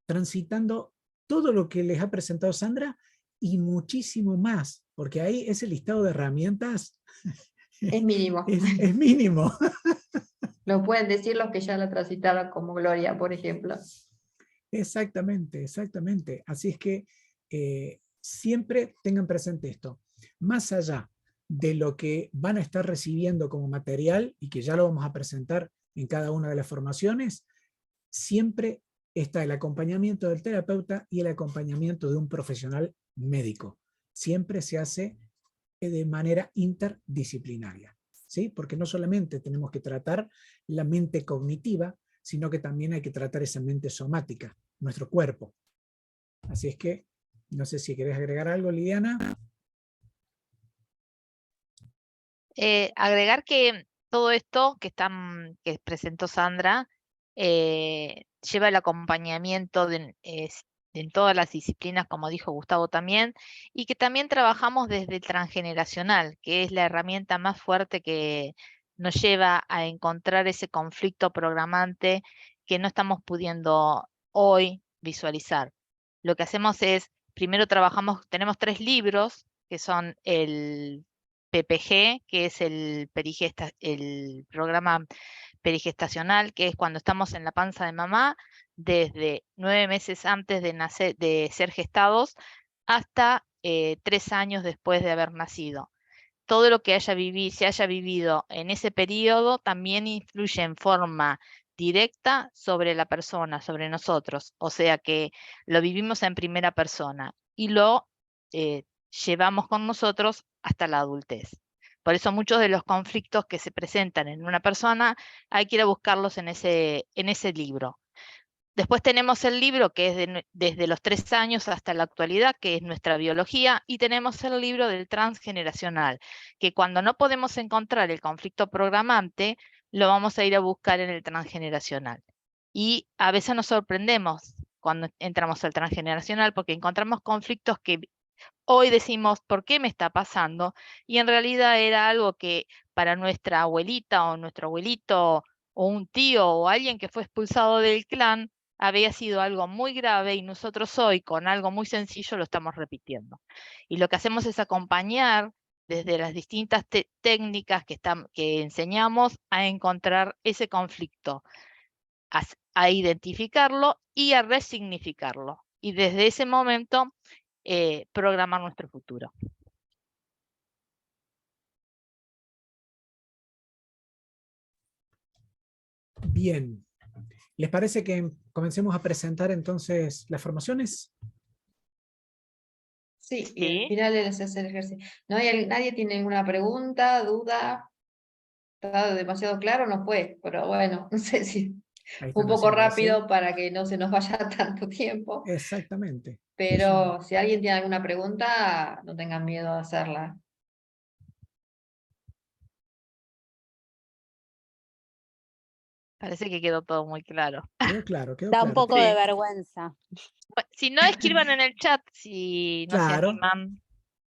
transitando todo lo que les ha presentado Sandra y muchísimo más, porque ahí ese listado de herramientas Es mínimo. es mínimo. Lo pueden decir los que ya la transitaron, como Gloria, por ejemplo. Exactamente, exactamente. Así es que siempre tengan presente esto. Más allá de lo que van a estar recibiendo como material y que ya lo vamos a presentar en cada una de las formaciones, siempre está el acompañamiento del terapeuta y el acompañamiento de un profesional médico. Siempre se hace de manera interdisciplinaria, ¿sí? Porque no solamente tenemos que tratar la mente cognitiva, sino que también hay que tratar esa mente somática, nuestro cuerpo. Así es que, no sé si querés agregar algo, Liliana. Agregar que todo esto que presentó Sandra lleva el acompañamiento en todas las disciplinas, como dijo Gustavo también, y que también trabajamos desde el transgeneracional, que es la herramienta más fuerte que nos lleva a encontrar ese conflicto programante que no estamos pudiendo hoy visualizar. Lo que hacemos es, primero tenemos 3 libros, que son el PPG, que es el programa perigestacional, que es cuando estamos en la panza de mamá, desde 9 meses antes de nacer, de ser gestados, hasta 3 años después de haber nacido. Todo lo que se haya vivido en ese periodo también influye en forma directa sobre la persona, sobre nosotros. O sea que lo vivimos en primera persona y lo llevamos con nosotros hasta la adultez. Por eso muchos de los conflictos que se presentan en una persona hay que ir a buscarlos en ese libro. Después tenemos el libro que es desde los 3 años hasta la actualidad, que es nuestra biología, y tenemos el libro del transgeneracional, que cuando no podemos encontrar el conflicto programante, lo vamos a ir a buscar en el transgeneracional. Y a veces nos sorprendemos cuando entramos al transgeneracional porque encontramos conflictos que hoy decimos, ¿por qué me está pasando? Y en realidad era algo que para nuestra abuelita o nuestro abuelito o un tío o alguien que fue expulsado del clan, había sido algo muy grave y nosotros hoy con algo muy sencillo lo estamos repitiendo. Y lo que hacemos es acompañar desde las distintas técnicas que enseñamos a encontrar ese conflicto, a identificarlo y a resignificarlo. Y desde ese momento programar nuestro futuro. Bien. ¿Les parece que comencemos a presentar entonces las formaciones? Sí, y al final les hace el ejercicio. ¿Nadie tiene ninguna pregunta, duda? ¿Está demasiado claro? No fue, pero bueno, no sé si Ahí un están poco haciendo así. rápido para que no se nos vaya tanto tiempo. Exactamente. Pero si alguien tiene alguna pregunta, no tengan miedo de hacerla. Parece que quedó todo muy claro. Quedó claro, quedó Da claro. un poco de vergüenza. Si no, escriban en el chat si no se Claro. animan.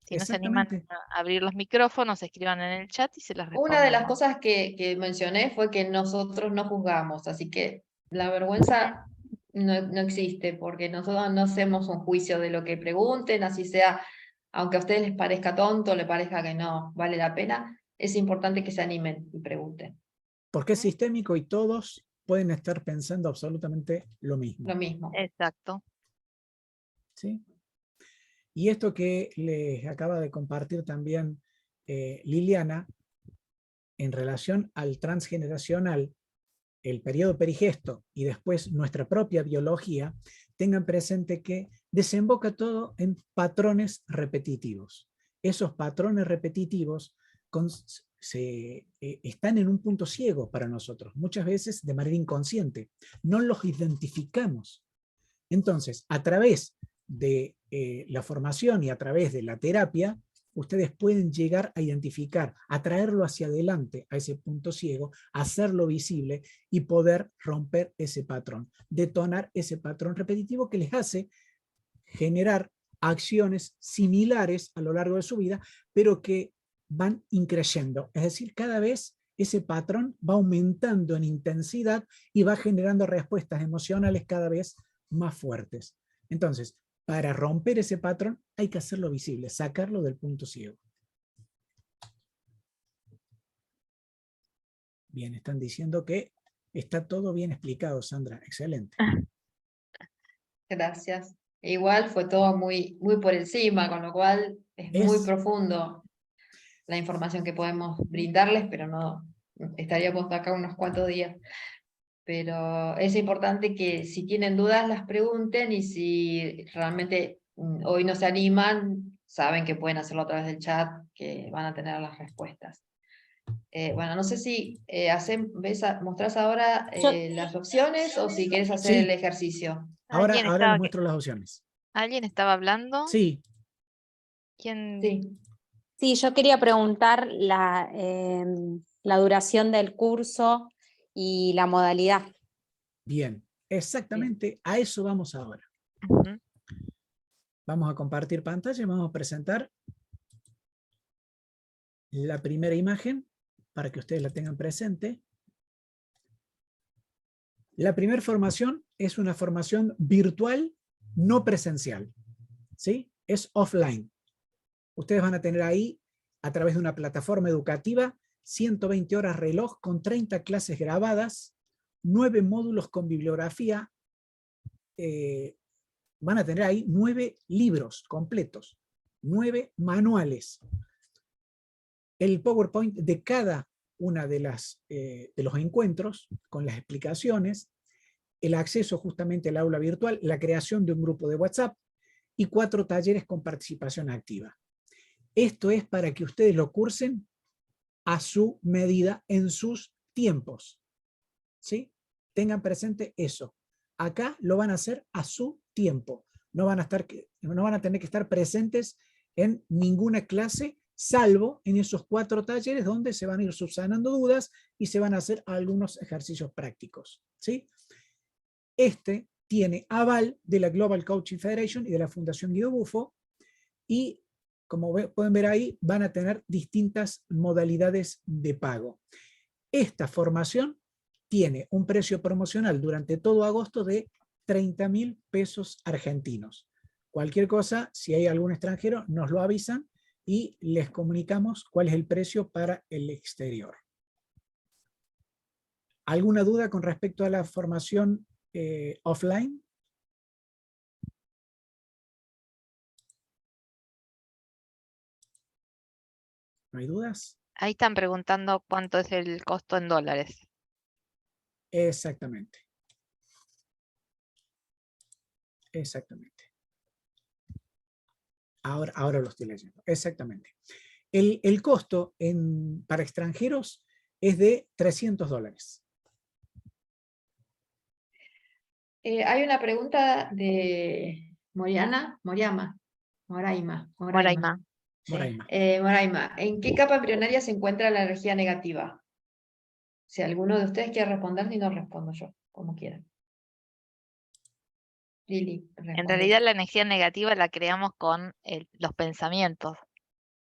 Si no se animan Exactamente. a abrir los micrófonos, escriban en el chat y se las Una de las respondemos. cosas que mencioné fue que nosotros no juzgamos, así que la vergüenza no existe, porque nosotros no hacemos un juicio de lo que pregunten, así sea, aunque a ustedes les parezca tonto, les parezca que no vale la pena, es importante que se animen y pregunten. Porque es sistémico y todos pueden estar pensando absolutamente lo mismo. Lo mismo. Exacto. ¿Sí? Y esto que les acaba de compartir también Liliana, en relación al transgeneracional, el periodo perigesto y después nuestra propia biología, tengan presente que desemboca todo en patrones repetitivos. Esos patrones repetitivos están en un punto ciego para nosotros, muchas veces de manera inconsciente. No los identificamos. Entonces, a través de la formación y a través de la terapia, ustedes pueden llegar a identificar, a traerlo hacia adelante a ese punto ciego, hacerlo visible y poder romper ese patrón, detonar ese patrón repetitivo que les hace generar acciones similares a lo largo de su vida, pero que van increyendo. Es decir, cada vez ese patrón va aumentando en intensidad y va generando respuestas emocionales cada vez más fuertes. Entonces, Para romper ese patrón hay que hacerlo visible, sacarlo del punto ciego. Bien, están diciendo que está todo bien explicado, Sandra. Excelente. Gracias. Igual fue todo muy, muy por encima, con lo cual es muy Es, profundo la información que podemos brindarles, pero no estaríamos acá unos cuantos días. Pero es importante que si tienen dudas las pregunten, y si realmente hoy no se animan, saben que pueden hacerlo a través del chat, que van a tener las respuestas. Bueno, no sé si mostrás ahora Yo, las opciones, o si quieres hacer el sí, ejercicio. ahora les muestro las opciones. ¿Alguien estaba hablando? Sí, ¿Quién? Sí. sí, yo quería preguntar la duración del curso y la modalidad. bien. Exactamente a eso vamos ahora. Ujú. Vamos a compartir pantalla y vamos a presentar la primera imagen para que ustedes la tengan presente. La primera formación es una formación virtual no presencial, ¿sí? Es offline. Ustedes van a tener ahí, a través de una plataforma educativa, 120 horas reloj con 30 clases grabadas, 9 módulos con bibliografía, van a tener ahí 9 libros completos, 9 manuales. El PowerPoint de cada una de los encuentros, con las explicaciones, el acceso justamente al aula virtual, la creación de un grupo de WhatsApp y 4 talleres con participación activa. Esto es para que ustedes lo cursen a su medida, en sus tiempos. ¿Sí? Tengan presente eso. Acá lo van a hacer a su tiempo. No van a tener que estar presentes en ninguna clase, salvo en esos 4 talleres donde se van a ir subsanando dudas y se van a hacer algunos ejercicios prácticos. ¿Sí? Este tiene aval de la Global Coaching Federation y de la Fundación Guido Buffo, y como pueden ver ahí, van a tener distintas modalidades de pago. Esta formación tiene un precio promocional durante todo agosto de 30.000 pesos argentinos. Cualquier cosa, si hay algún extranjero, nos lo avisan y les comunicamos cuál es el precio para el exterior. ¿Alguna duda con respecto a la formación offline? ¿No hay dudas? Ahí están preguntando cuánto es el costo en dólares. Exactamente. Exactamente. Ahora lo estoy leyendo. Exactamente. El costo para extranjeros es de $300. Hay una pregunta de Moraima. Moraima. Moraima. Moraima, ¿en qué capa embrionaria se encuentra la energía negativa? Si alguno de ustedes quiere responder, si no, respondo yo, como quieran. Lili, En responde. realidad la energía negativa la creamos con los pensamientos.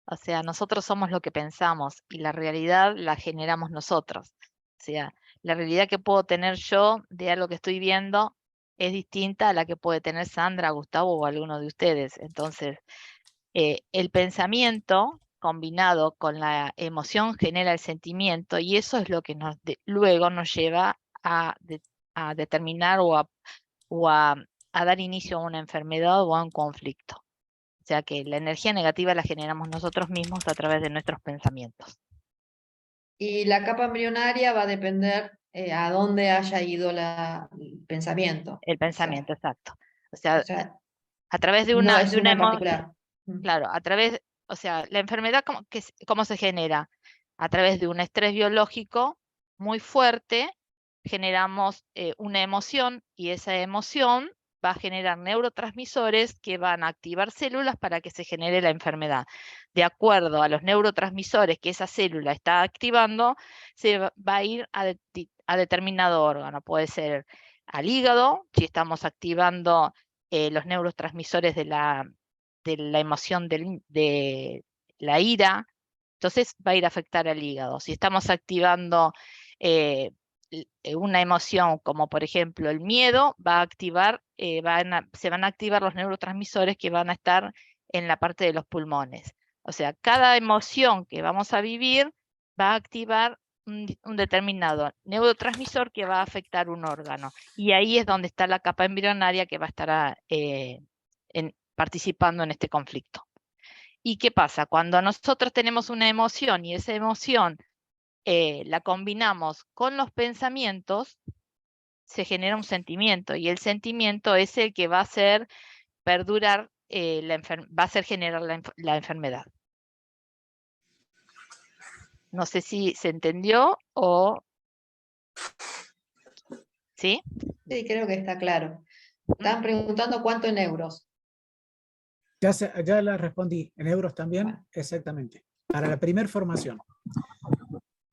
O sea, nosotros somos lo que pensamos y la realidad la generamos nosotros. O sea, la realidad que puedo tener yo de algo que estoy viendo es distinta a la que puede tener Sandra, Gustavo o alguno de ustedes. Entonces, el pensamiento combinado con la emoción genera el sentimiento, y eso es lo que luego nos lleva a determinar o a dar inicio a una enfermedad o a un conflicto. O sea que la energía negativa la generamos nosotros mismos a través de nuestros pensamientos. Y la capa embrionaria va a depender a dónde haya ido el pensamiento. El pensamiento, exacto. O sea, O sea, a través de no una, es de una uno en emoción, particular. claro, o sea, la enfermedad, ¿cómo se genera? A través de un estrés biológico muy fuerte, generamos una emoción, y esa emoción va a generar neurotransmisores que van a activar células para que se genere la enfermedad. De acuerdo a los neurotransmisores que esa célula está activando, se va a ir a determinado órgano. Puede ser al hígado, si estamos activando los neurotransmisores de la emoción de la ira, entonces va a ir a afectar al hígado. Si estamos activando una emoción como por ejemplo el miedo, va a activar, se van a activar los neurotransmisores que van a estar en la parte de los pulmones. O sea, cada emoción que vamos a vivir va a activar un determinado neurotransmisor que va a afectar un órgano. Y ahí es donde está la capa embrionaria que va a estar participando en este conflicto. ¿Y qué pasa? Cuando nosotros tenemos una emoción y esa emoción la combinamos con los pensamientos, se genera un sentimiento, y el sentimiento es el que va a hacer perdurar, va a hacer generar la enfermedad. No sé si se entendió o... ¿Sí? Sí, creo que está claro. Estaban preguntando cuánto en euros. Ya la respondí, en euros también, Bueno. exactamente. Para la primera formación.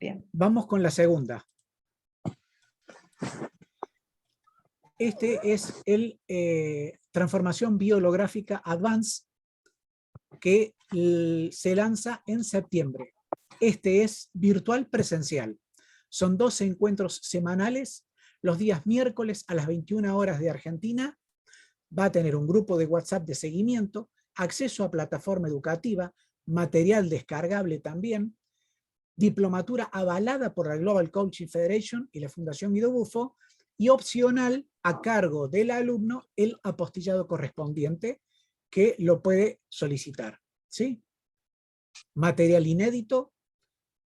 Bien. Vamos con la segunda. Este es el Transformación Biolográfica Advance, que se lanza en septiembre. Este es virtual presencial. Son 12 encuentros semanales, los días miércoles a las 21 horas de Argentina. Va a tener un grupo de WhatsApp de seguimiento, acceso a plataforma educativa, material descargable también, diplomatura avalada por la Global Coaching Federation y la Fundación Guido Buffo, y opcional a cargo del alumno el apostillado correspondiente que lo puede solicitar. ¿Sí? Material inédito,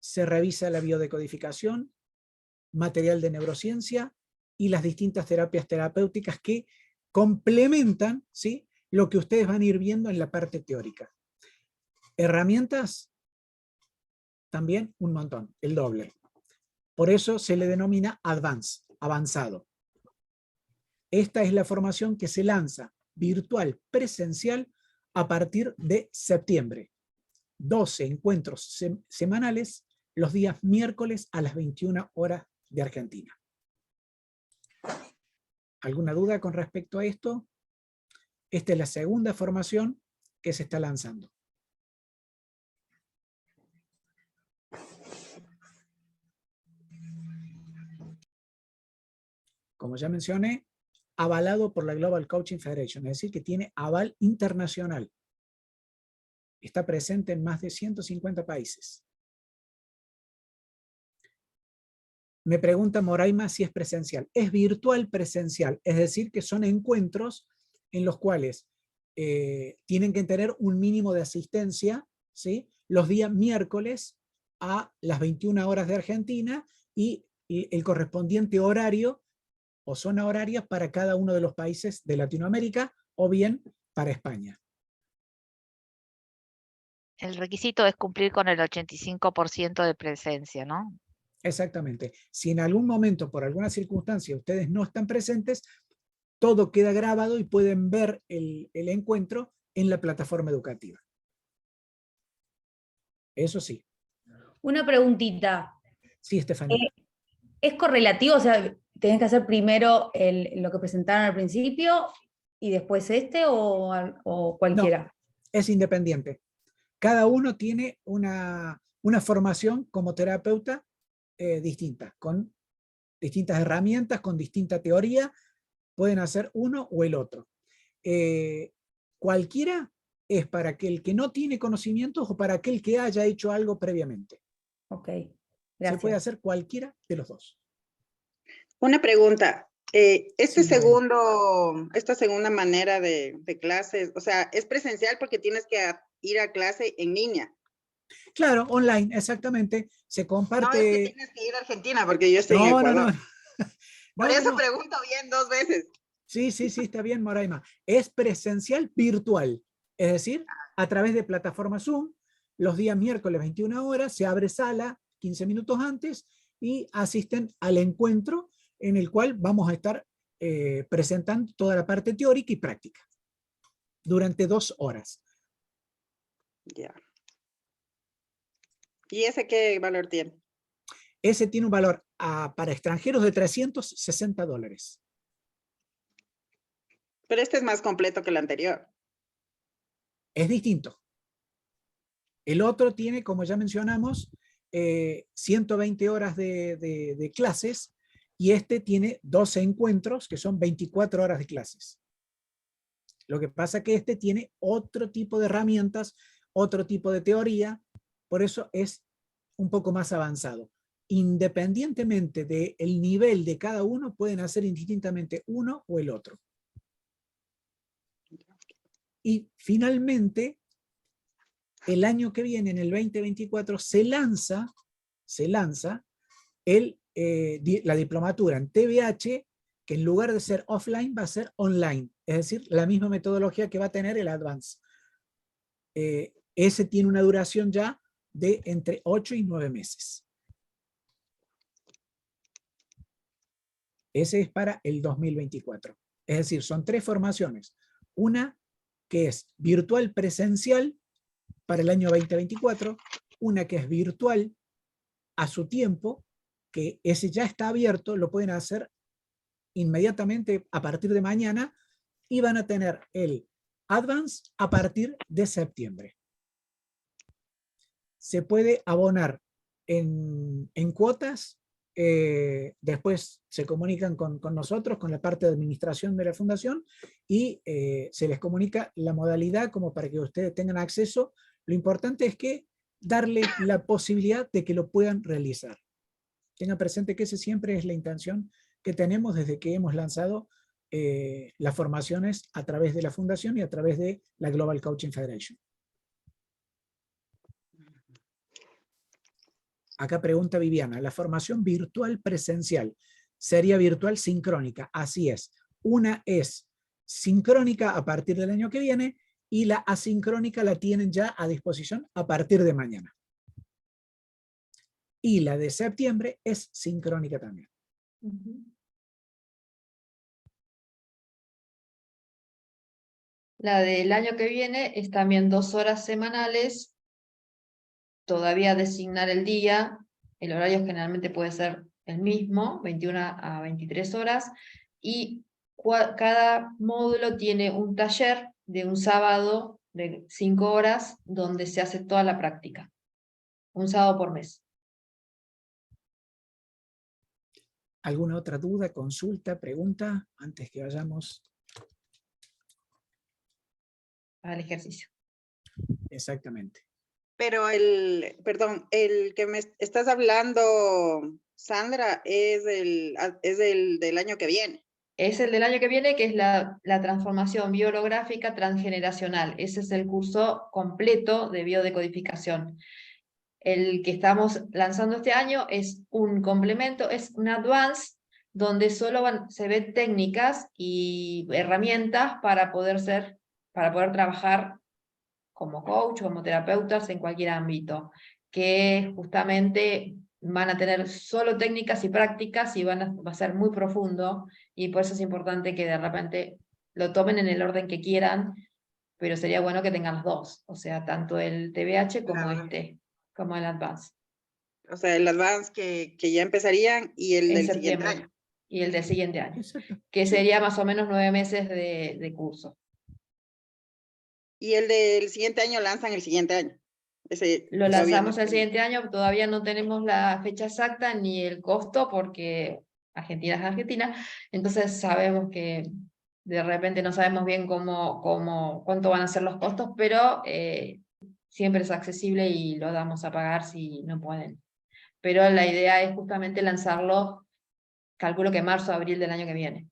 se revisa la biodecodificación, material de neurociencia y las distintas terapias terapéuticas que complementan, ¿sí?, lo que ustedes van a ir viendo en la parte teórica. Herramientas, también un montón, el doble. Por eso se le denomina Advance, avanzado. Esta es la formación que se lanza virtual presencial a partir de septiembre. 12 encuentros semanales los días miércoles a las 21 horas de Argentina. ¿Alguna duda con respecto a esto? Esta es la segunda formación que se está lanzando. Como ya mencioné, avalado por la Global Coaching Federation, es decir, que tiene aval internacional. Está presente en más de 150 países. Me pregunta Moraima si es presencial. Es virtual presencial, es decir, que son encuentros en los cuales tienen que tener un mínimo de asistencia, ¿sí?, los días miércoles a las 21 horas de Argentina y el correspondiente horario o zona horaria para cada uno de los países de Latinoamérica o bien para España. El requisito es cumplir con el 85% de presencia, ¿no? Exactamente. Si en algún momento, por alguna circunstancia, ustedes no están presentes, todo queda grabado y pueden ver el encuentro en la plataforma educativa. Eso sí. Una preguntita. Sí, Estefanía. ¿Es correlativo? O sea, ¿tenés que hacer primero lo que presentaron al principio y después este o cualquiera? No, es independiente. Cada uno tiene una formación como terapeuta distinta, con distintas herramientas, con distinta teoría. Pueden hacer uno o el otro. Cualquiera es para aquel que no tiene conocimientos o para aquel que haya hecho algo previamente. Ok, Se gracias. puede hacer cualquiera de los dos. Una pregunta. Esta Sí, segunda manera de clases, o sea, es presencial porque tienes que ir a clase en línea. Claro, online, exactamente. Se comparte. No es que tienes que ir a Argentina porque yo estoy en No. Ecuador. Por No, eso no. pregunto bien 2 veces. Sí, está bien, Moraima. Es presencial virtual, es decir, a través de plataforma Zoom, los días miércoles 21 horas, se abre sala 15 minutos antes y asisten al encuentro en el cual vamos a estar presentando toda la parte teórica y práctica durante 2 horas. Ya. ¿Y ese qué valor tiene? Ese tiene un valor para extranjeros de $360. Pero este es más completo que el anterior. Es distinto. El otro tiene, como ya mencionamos, 120 horas de clases y este tiene 12 encuentros, que son 24 horas de clases. Lo que pasa es que este tiene otro tipo de herramientas, otro tipo de teoría, por eso es un poco más avanzado. Independientemente del nivel de cada uno, pueden hacer indistintamente uno o el otro. Y finalmente, el año que viene, en el 2024, se lanza la diplomatura en TVH, que en lugar de ser offline va a ser online, es decir, la misma metodología que va a tener el Advance. Ese tiene una duración ya de entre 8 y 9 meses. Ese es para el 2024. Es decir, son 3 formaciones. Una que es virtual presencial para el año 2024, una que es virtual a su tiempo, que ese ya está abierto, lo pueden hacer inmediatamente a partir de mañana, y van a tener el Advance a partir de septiembre. Se puede abonar en cuotas, después se comunican con nosotros, con la parte de administración de la fundación, y se les comunica la modalidad como para que ustedes tengan acceso. Lo importante es que darles la posibilidad de que lo puedan realizar. Tengan presente que esa siempre es la intención que tenemos desde que hemos lanzado las formaciones a través de la fundación y a través de la Global Coaching Federation. Acá pregunta Viviana, ¿la formación virtual presencial sería virtual sincrónica? Así es. Una es sincrónica a partir del año que viene y la asincrónica la tienen ya a disposición a partir de mañana. Y la de septiembre es sincrónica también. La del año que viene es también 2 horas semanales, todavía designar el día, el horario generalmente puede ser el mismo, 21 a 23 horas, y cada módulo tiene un taller de un sábado de 5 horas donde se hace toda la práctica, un sábado por mes. ¿Alguna otra duda, consulta, pregunta antes que vayamos Al ejercicio? Exactamente? Pero perdón, el que me estás hablando, Sandra, es el del año que viene. Es el del año que viene, que es la transformación biolográfica transgeneracional. Ese es el curso completo de biodecodificación. El que estamos lanzando este año es un complemento, es un advance, donde solo se ven técnicas y herramientas para poder trabajar como coach, como terapeutas en cualquier ámbito, que justamente van a tener solo técnicas y prácticas y va a ser muy profundo, y por eso es importante que de repente lo tomen en el orden que quieran, pero sería bueno que tengan los dos, o sea, tanto el TBH como Claro. como el Advance. O sea, el Advance que ya empezarían y el En del siguiente septiembre. año. Y el del siguiente año, Exacto. que Sí. sería más o menos 9 meses de curso. Y el del siguiente año lanzan el siguiente año. Ese Lo todavía lanzamos no el tenemos. siguiente año, todavía no tenemos la fecha exacta ni el costo porque Argentina es Argentina, entonces sabemos que de repente no sabemos bien cuánto van a ser los costos, pero siempre es accesible y lo damos a pagar si no pueden. Pero la idea es justamente lanzarlo, calculo que marzo o abril del año que viene.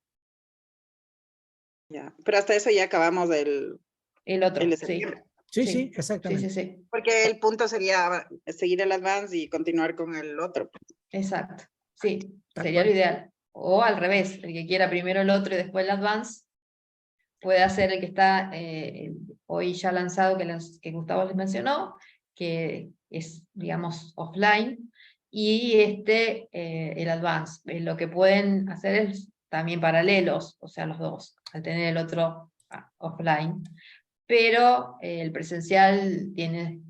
Ya. Pero hasta eso ya acabamos El otro, el de sí. septiembre. Sí, Sí, sí, exactamente. sí. Porque el punto sería seguir el Advance y continuar con el otro. Exacto, sí, Tal sería lo cual. ideal. O al revés, el que quiera primero el otro y después el Advance, puede hacer el que está hoy ya lanzado, que Gustavo les mencionó, que es, digamos, offline, y el Advance. Lo que pueden hacer es también paralelos, o sea, los dos, al tener el otro offline. Pero el presencial tiene,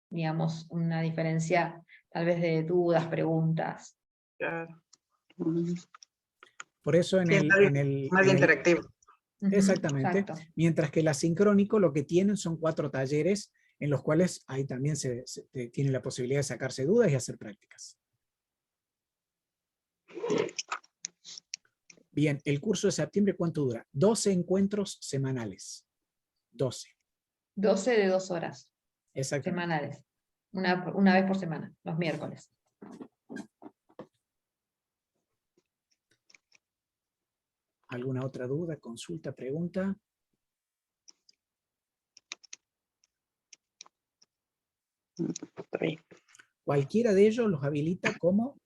digamos, una diferencia tal vez de dudas, preguntas. Claro. Por eso en Sí, más interactivo. exactamente. Exacto. Mientras que el asincrónico lo que tienen son 4 talleres en los cuales ahí también se tiene la posibilidad de sacarse dudas y hacer prácticas. Bien, el curso de septiembre, ¿cuánto dura? 12 encuentros semanales. 12. 12 de 2 horas Exactamente. semanales. Una vez por semana, los miércoles. ¿Alguna otra duda, consulta, pregunta? Está bien. Cualquiera de ellos los habilita como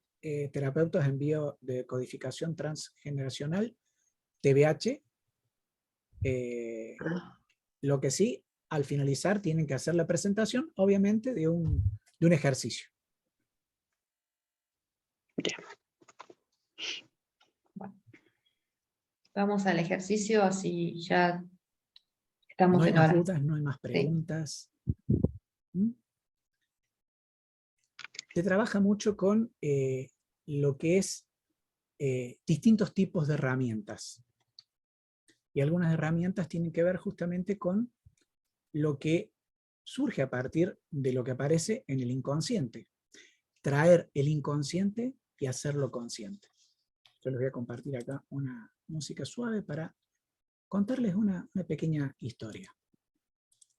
terapeutas en biodecodificación transgeneracional, TBH. Lo que sí, al finalizar tienen que hacer la presentación, obviamente, de un ejercicio. Ya. Bueno. Vamos al ejercicio, así ya estamos No hay en más hora. dudas, no hay más preguntas. ¿Mm? Se trabaja mucho con lo que es distintos tipos de herramientas. Y algunas herramientas tienen que ver justamente con lo que surge a partir de lo que aparece en el inconsciente. Traer el inconsciente y hacerlo consciente. Yo les voy a compartir acá una música suave para contarles una pequeña historia.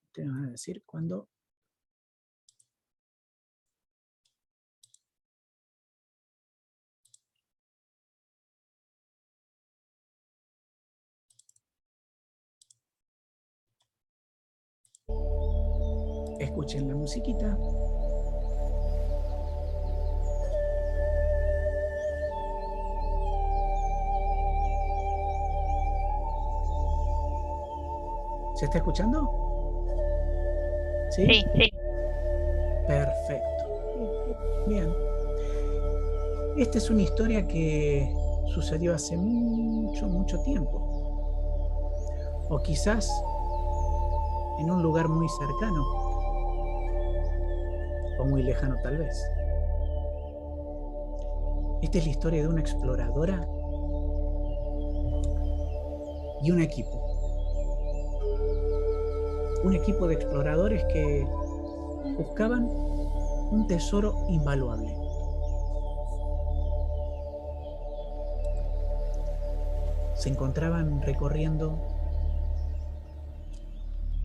Ustedes van a decir cuando... Escuchen la musiquita. ¿Se está escuchando? ¿Sí? Sí, sí. Perfecto. Bien. Esta es una historia que sucedió hace mucho, mucho tiempo. O quizás en un lugar muy cercano. O muy lejano tal vez. Esta es la historia de una exploradora y un equipo. Un equipo de exploradores que buscaban un tesoro invaluable. Se encontraban recorriendo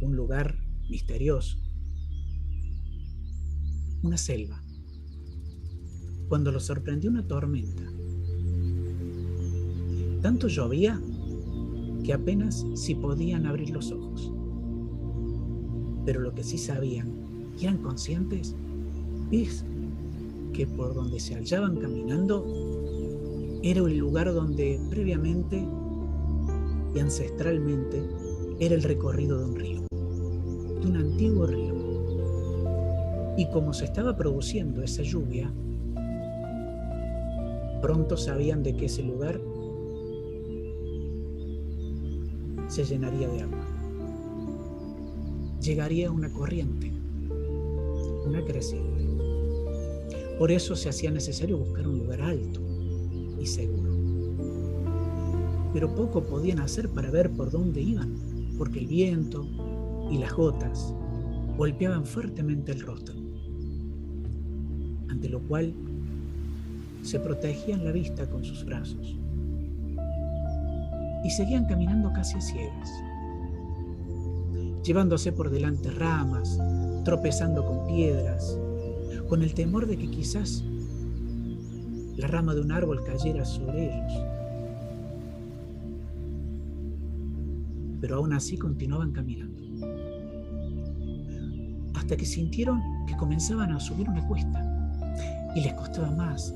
un lugar misterioso, una selva, cuando los sorprendió una tormenta. Tanto llovía que apenas si podían abrir los ojos. Pero lo que sí sabían y eran conscientes es que por donde se hallaban caminando era el lugar donde previamente y ancestralmente era el recorrido de un río, de un antiguo río. Y como se estaba produciendo esa lluvia, pronto sabían de que ese lugar se llenaría de agua. Llegaría una corriente, una creciente. Por eso se hacía necesario buscar un lugar alto y seguro. Pero poco podían hacer para ver por dónde iban, porque el viento y las gotas golpeaban fuertemente el rostro, ante lo cual se protegían la vista con sus brazos. Y seguían caminando casi a ciegas, llevándose por delante ramas, tropezando con piedras, con el temor de que quizás la rama de un árbol cayera sobre ellos. Pero aún así continuaban caminando, hasta que sintieron que comenzaban a subir una cuesta, y les costaba más.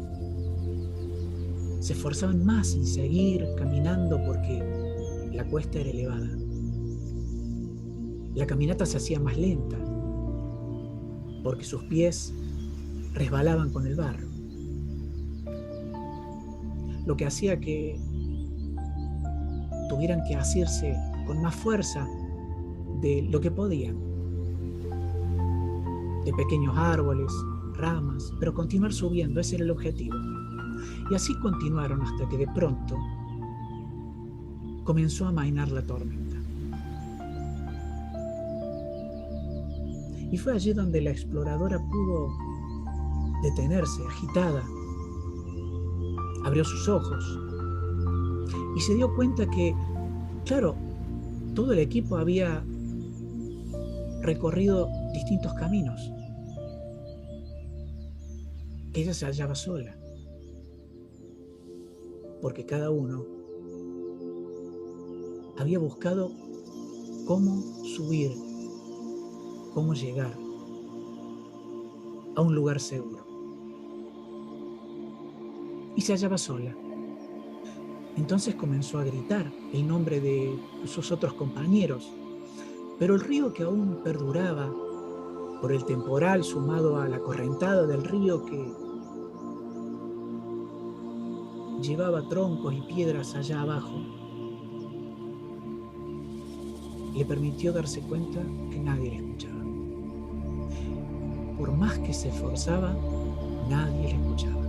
Se esforzaban más en seguir caminando porque la cuesta era elevada. La caminata se hacía más lenta, porque sus pies resbalaban con el barro, lo que hacía que tuvieran que asirse con más fuerza de lo que podían, de pequeños árboles, ramas, pero continuar subiendo, ese era el objetivo. Y así continuaron hasta que de pronto comenzó a amainar la tormenta. Y fue allí donde la exploradora pudo detenerse, agitada. Abrió sus ojos y se dio cuenta que, claro, todo el equipo había recorrido distintos caminos. Ella se hallaba sola, porque cada uno había buscado cómo subir, cómo llegar a un lugar seguro. Y se hallaba sola. Entonces comenzó a gritar el nombre de sus otros compañeros, pero el río, que aún perduraba por el temporal sumado a la correntada del río que llevaba troncos y piedras allá abajo, le permitió darse cuenta que nadie le escuchaba. Por más que se esforzaba, nadie le escuchaba.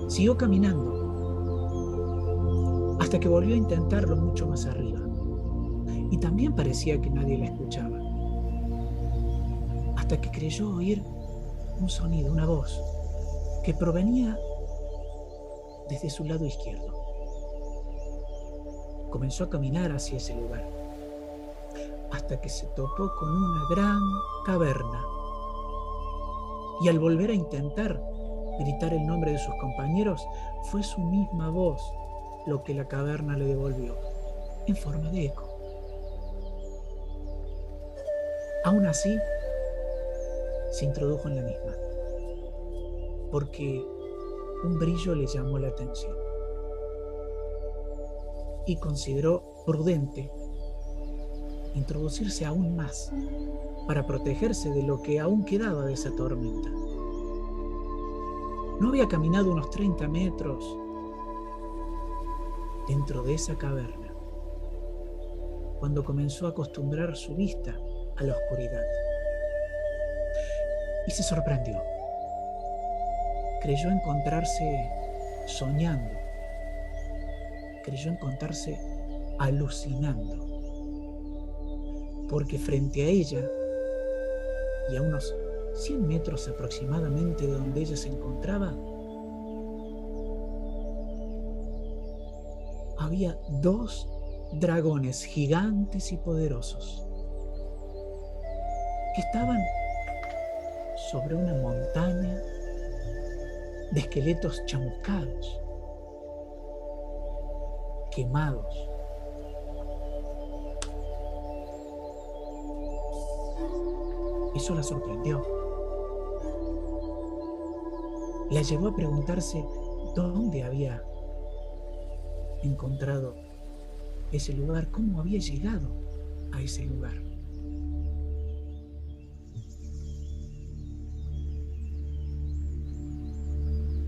Siguió caminando hasta que volvió a intentarlo mucho más arriba. Y también parecía que nadie la escuchaba. Hasta que creyó oír un sonido, una voz, que provenía desde su lado izquierdo. Comenzó a caminar hacia ese lugar, hasta que se topó con una gran caverna. Y al volver a intentar gritar el nombre de sus compañeros, fue su misma voz lo que la caverna le devolvió, en forma de eco. Aún así, se introdujo en la misma, porque un brillo le llamó la atención y consideró prudente introducirse aún más para protegerse de lo que aún quedaba de esa tormenta. No había caminado unos 30 metros dentro de esa caverna cuando comenzó a acostumbrar su vista a la oscuridad. Y se sorprendió. Creyó encontrarse soñando. Creyó encontrarse alucinando. Porque frente a ella, y a unos 100 metros aproximadamente de donde ella se encontraba, había 2 dragones gigantes y poderosos que estaban sobre una montaña de esqueletos chamuscados, quemados. Eso la sorprendió. La llevó a preguntarse dónde había encontrado ese lugar, cómo había llegado a ese lugar.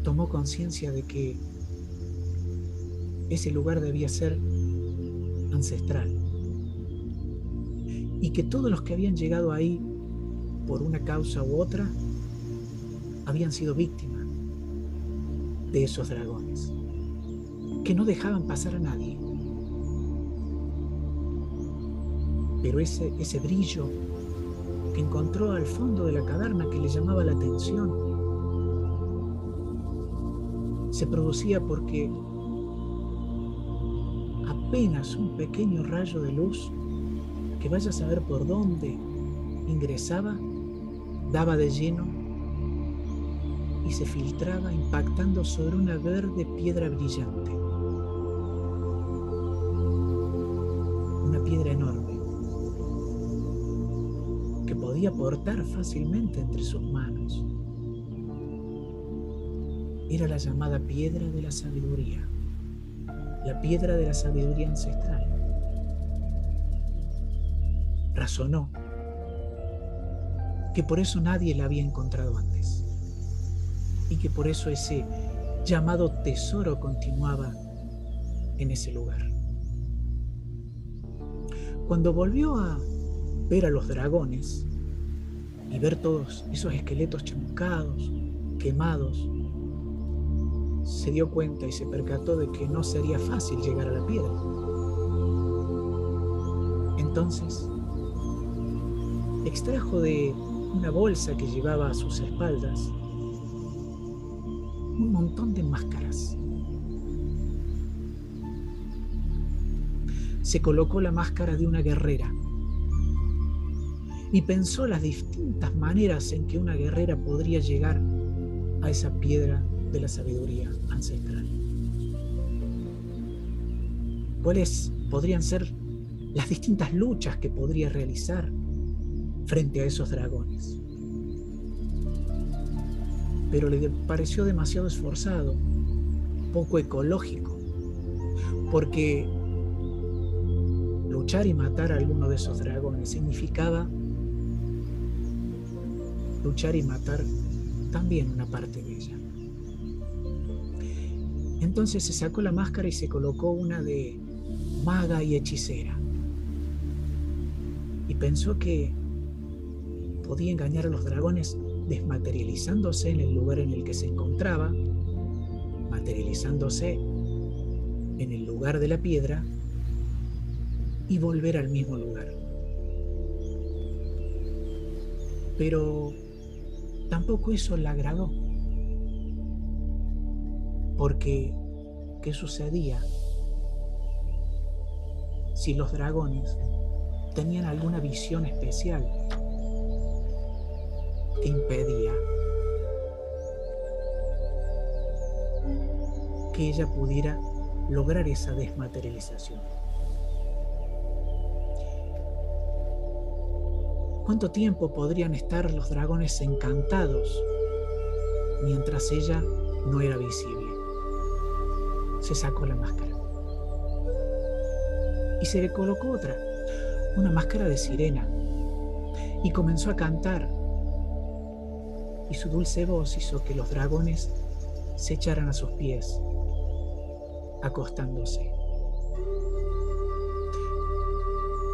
Tomó conciencia de que ese lugar debía ser ancestral y que todos los que habían llegado ahí por una causa u otra habían sido víctimas de esos dragones, que no dejaban pasar a nadie. Pero ese brillo que encontró al fondo de la caverna, que le llamaba la atención, se producía porque apenas un pequeño rayo de luz, que vaya a saber por dónde ingresaba, daba de lleno y se filtraba impactando sobre una verde piedra brillante. Una piedra enorme que podía portar fácilmente entre sus manos. Era la llamada piedra de la sabiduría, la piedra de la sabiduría ancestral. Razonó que por eso nadie la había encontrado antes y que por eso ese llamado tesoro continuaba en ese lugar. Cuando volvió a ver a los dragones y ver todos esos esqueletos chamuscados, quemados, se dio cuenta y se percató de que no sería fácil llegar a la piedra. Entonces, extrajo de una bolsa que llevaba a sus espaldas un montón de máscaras. se colocó la máscara de una guerrera y pensó las distintas maneras en que una guerrera podría llegar a esa piedra de la sabiduría ancestral. ¿Cuáles podrían ser las distintas luchas que podría realizar frente a esos dragones? Pero le pareció demasiado esforzado, poco ecológico, porque luchar y matar a alguno de esos dragones significaba luchar y matar también una parte de ella. Entonces se sacó la máscara y se colocó una de maga y hechicera. Y pensó que podía engañar a los dragones desmaterializándose en el lugar en el que se encontraba, materializándose en el lugar de la piedra y volver al mismo lugar. Pero tampoco eso le agradó, porque ¿qué sucedía si los dragones tenían alguna visión especial que impedía que ella pudiera lograr esa desmaterialización? ¿Cuánto tiempo podrían estar los dragones encantados mientras ella no era visible? Se sacó la máscara y se le colocó otra, una máscara de sirena, y comenzó a cantar, y su dulce voz hizo que los dragones se echaran a sus pies, acostándose.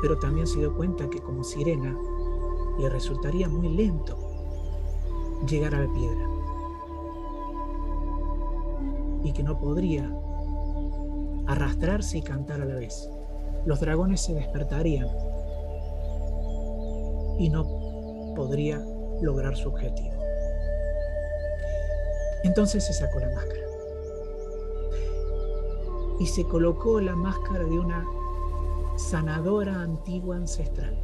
Pero también se dio cuenta que como sirena le resultaría muy lento llegar a la piedra y que no podría arrastrarse y cantar a la vez. Los dragones se despertarían y no podría lograr su objetivo. Entonces se sacó la máscara y se colocó la máscara de una sanadora antigua ancestral,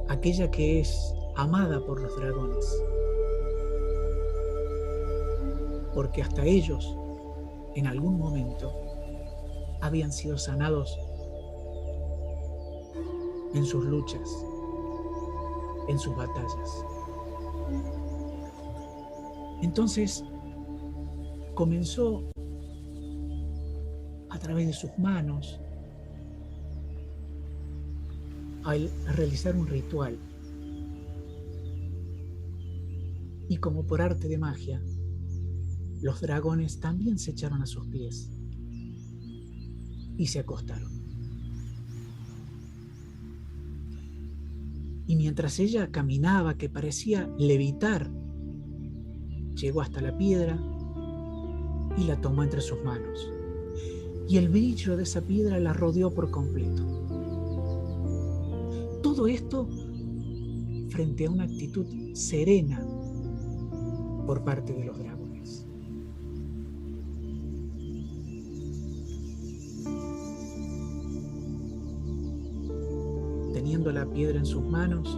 aquella que es amada por los dragones, porque hasta ellos en algún momento habían sido sanados en sus luchas, en sus batallas. Entonces comenzó a través de sus manos a realizar un ritual, y como por arte de magia, los dragones también se echaron a sus pies y se acostaron. Y mientras ella caminaba, que parecía levitar, llegó hasta la piedra y la tomó entre sus manos, y el brillo de esa piedra la rodeó por completo. Todo esto frente a una actitud serena por parte de los dragones. Teniendo la piedra en sus manos,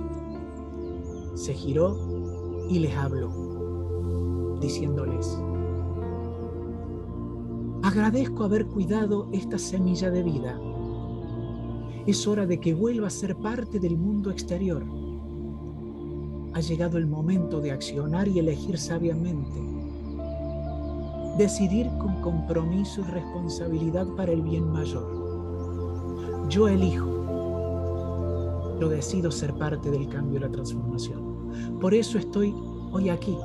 se giró y les habló, diciéndoles: agradezco haber cuidado esta semilla de vida. Es hora de que vuelva a ser parte del mundo exterior. Ha llegado el momento de accionar y elegir sabiamente. Decidir con compromiso y responsabilidad para el bien mayor. Yo elijo. Yo decido ser parte del cambio y la transformación. Por eso estoy hoy aquí.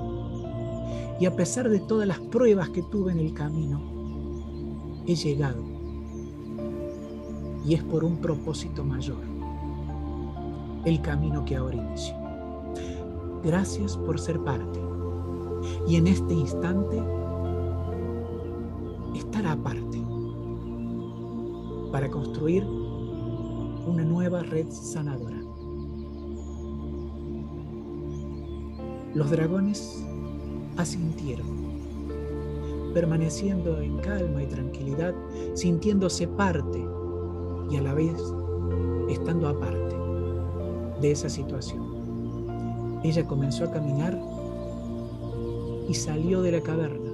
Y a pesar de todas las pruebas que tuve en el camino, he llegado. Y es por un propósito mayor, el camino que ahora inicio. Gracias por ser parte. Y en este instante estará aparte para construir una nueva red sanadora. Los dragones asintieron, permaneciendo en calma y tranquilidad, sintiéndose parte y a la vez estando aparte de esa situación. Ella comenzó a caminar y salió de la caverna,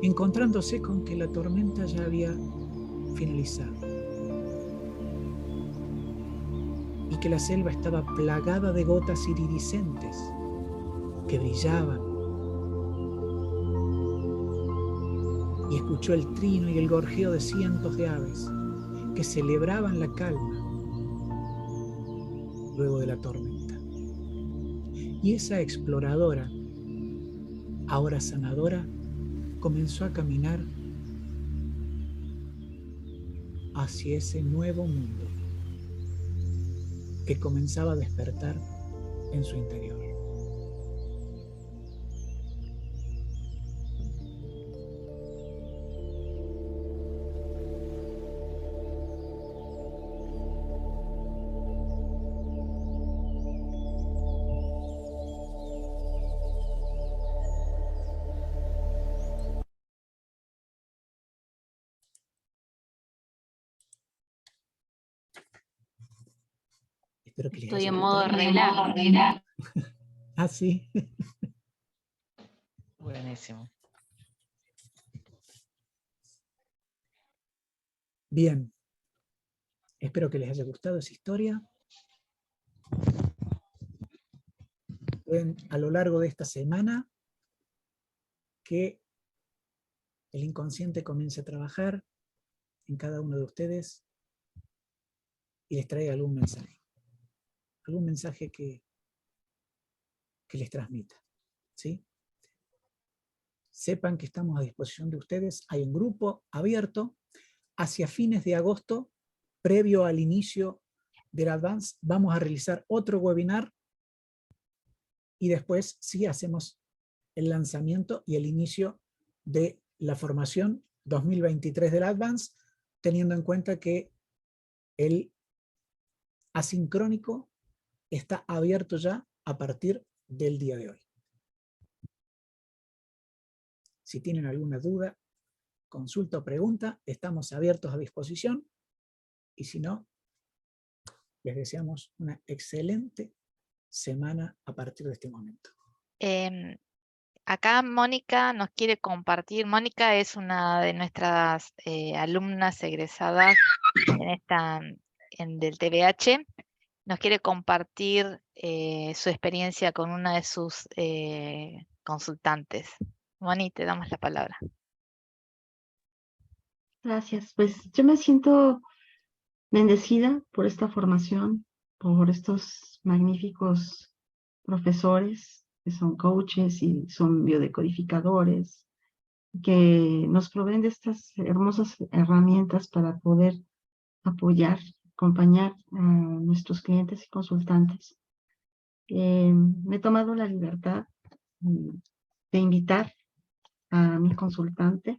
encontrándose con que la tormenta ya había finalizado y que la selva estaba plagada de gotas iridiscentes que brillaban, y escuchó el trino y el gorjeo de cientos de aves que celebraban la calma luego de la tormenta. Y esa exploradora, ahora sanadora, comenzó a caminar hacia ese nuevo mundo que comenzaba a despertar en su interior. Espero que les Estoy haya en modo gustado. relax. Ah, sí. Buenísimo. Bien. Espero que les haya gustado esa historia. Ven a lo largo de esta semana que el inconsciente comience a trabajar en cada uno de ustedes y les traiga algún mensaje que les transmita, ¿sí? Sepan que estamos a disposición de ustedes. Hay un grupo abierto. Hacia fines de agosto, previo al inicio del Advance, vamos a realizar otro webinar y después sí hacemos el lanzamiento y el inicio de la formación 2023 del Advance, teniendo en cuenta que el asincrónico está abierto ya a partir del día de hoy. Si tienen alguna duda, consulta o pregunta, estamos abiertos a disposición, y si no, les deseamos una excelente semana a partir de este momento. Acá Mónica nos quiere compartir. Mónica es una de nuestras alumnas egresadas del TVH. Nos quiere compartir su experiencia con una de sus consultantes. Moni, te damos la palabra. Gracias. Pues yo me siento bendecida por esta formación, por estos magníficos profesores que son coaches y son biodecodificadores, que nos proveen de estas hermosas herramientas para poder apoyar, acompañar a nuestros clientes y consultantes. Me he tomado la libertad de invitar a mi consultante,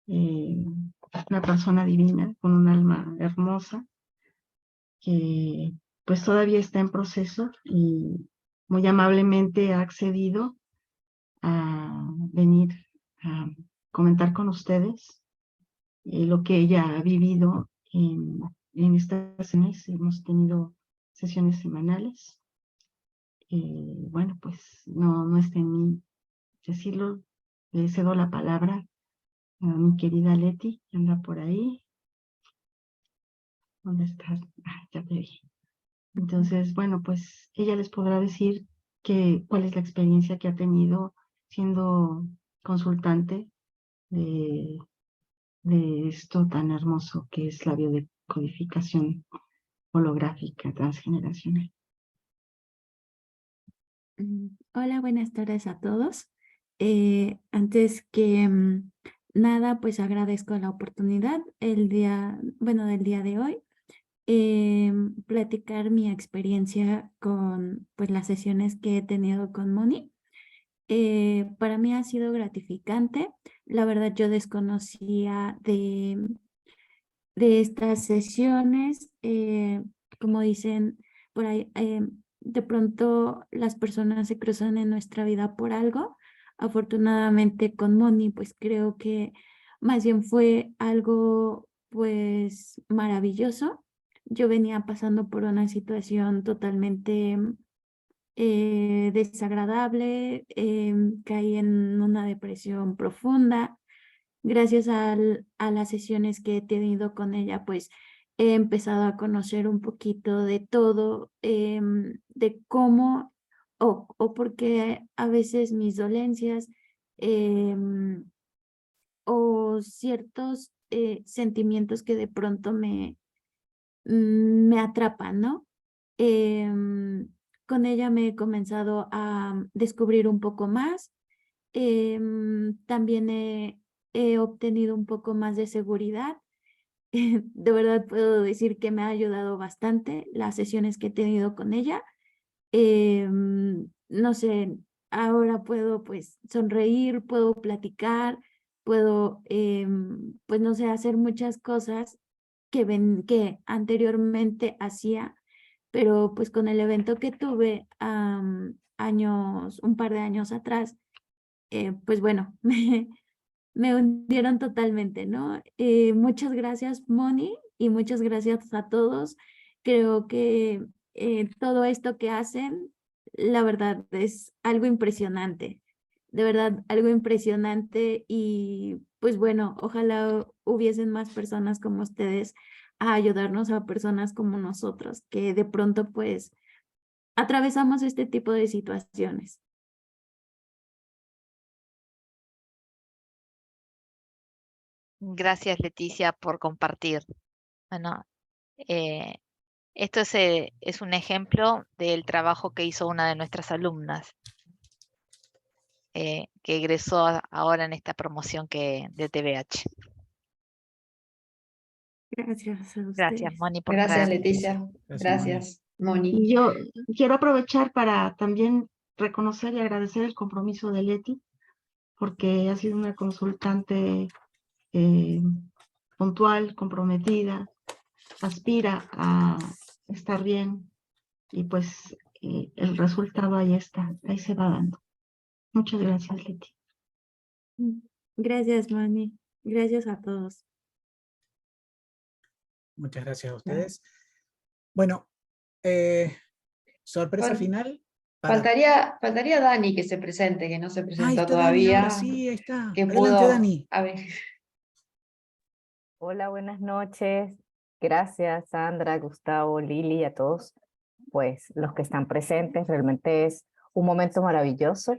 una persona divina con un alma hermosa que pues todavía está en proceso y muy amablemente ha accedido a venir a comentar con ustedes lo que ella ha vivido en estas sesiones. Hemos tenido sesiones semanales. Bueno, pues no está en mí decirlo. Le cedo la palabra a mi querida Leti, que anda por ahí. ¿Dónde estás? Ah, ya te vi. Entonces, bueno, pues ella les podrá decir cuál es la experiencia que ha tenido siendo consultante de esto tan hermoso que es la biodecodificación holográfica transgeneracional. Hola, buenas tardes a todos. Antes que nada, pues agradezco la oportunidad del día de hoy, platicar mi experiencia con pues las sesiones que he tenido con Moni. Para mí ha sido gratificante. La verdad, yo desconocía de estas sesiones. Como dicen por ahí, de pronto las personas se cruzan en nuestra vida por algo. Afortunadamente con Moni, pues creo que más bien fue algo pues maravilloso. Yo venía pasando por una situación totalmente desagradable, caí en una depresión profunda. Gracias a las sesiones que he tenido con ella, pues he empezado a conocer un poquito de todo, de cómo o por qué a veces mis dolencias o ciertos sentimientos que de pronto me atrapan, ¿no? Con ella me he comenzado a descubrir un poco más. También he obtenido un poco más de seguridad. De verdad puedo decir que me ha ayudado bastante las sesiones que he tenido con ella. No sé, ahora puedo pues sonreír, puedo platicar, puedo pues no sé, hacer muchas cosas que anteriormente hacía, pero pues con el evento que tuve un par de años atrás, pues bueno, me hundieron totalmente, ¿no? Muchas gracias, Moni, y muchas gracias a todos. Creo que todo esto que hacen, la verdad, es algo impresionante. De verdad, algo impresionante y pues bueno, ojalá hubiesen más personas como ustedes a ayudarnos a personas como nosotros, que de pronto pues atravesamos este tipo de situaciones. Gracias, Leticia, por compartir. Bueno, eh, esto es un ejemplo del trabajo que hizo una de nuestras alumnas, que egresó ahora en esta promoción de TVH. Gracias a Gracias, ustedes. Moni, por Gracias, traer. Leticia. Gracias, Moni. Y yo quiero aprovechar para también reconocer y agradecer el compromiso de Leti, porque ha sido una consultante puntual, comprometida, aspira a estar bien y pues el resultado ahí está, ahí se va dando. Muchas gracias, Leti. Gracias, Moni. Gracias a todos. Muchas gracias a ustedes. Bueno, sorpresa Fal- final. Faltaría Dani que se presente, que no se Ahí presentó está Dani, todavía, ahora sí, ahí está. que Adelante, pudo, Dani. a ver, Hola, buenas noches. Gracias, Sandra, Gustavo, Lili, a todos, pues los que están presentes. Realmente es un momento maravilloso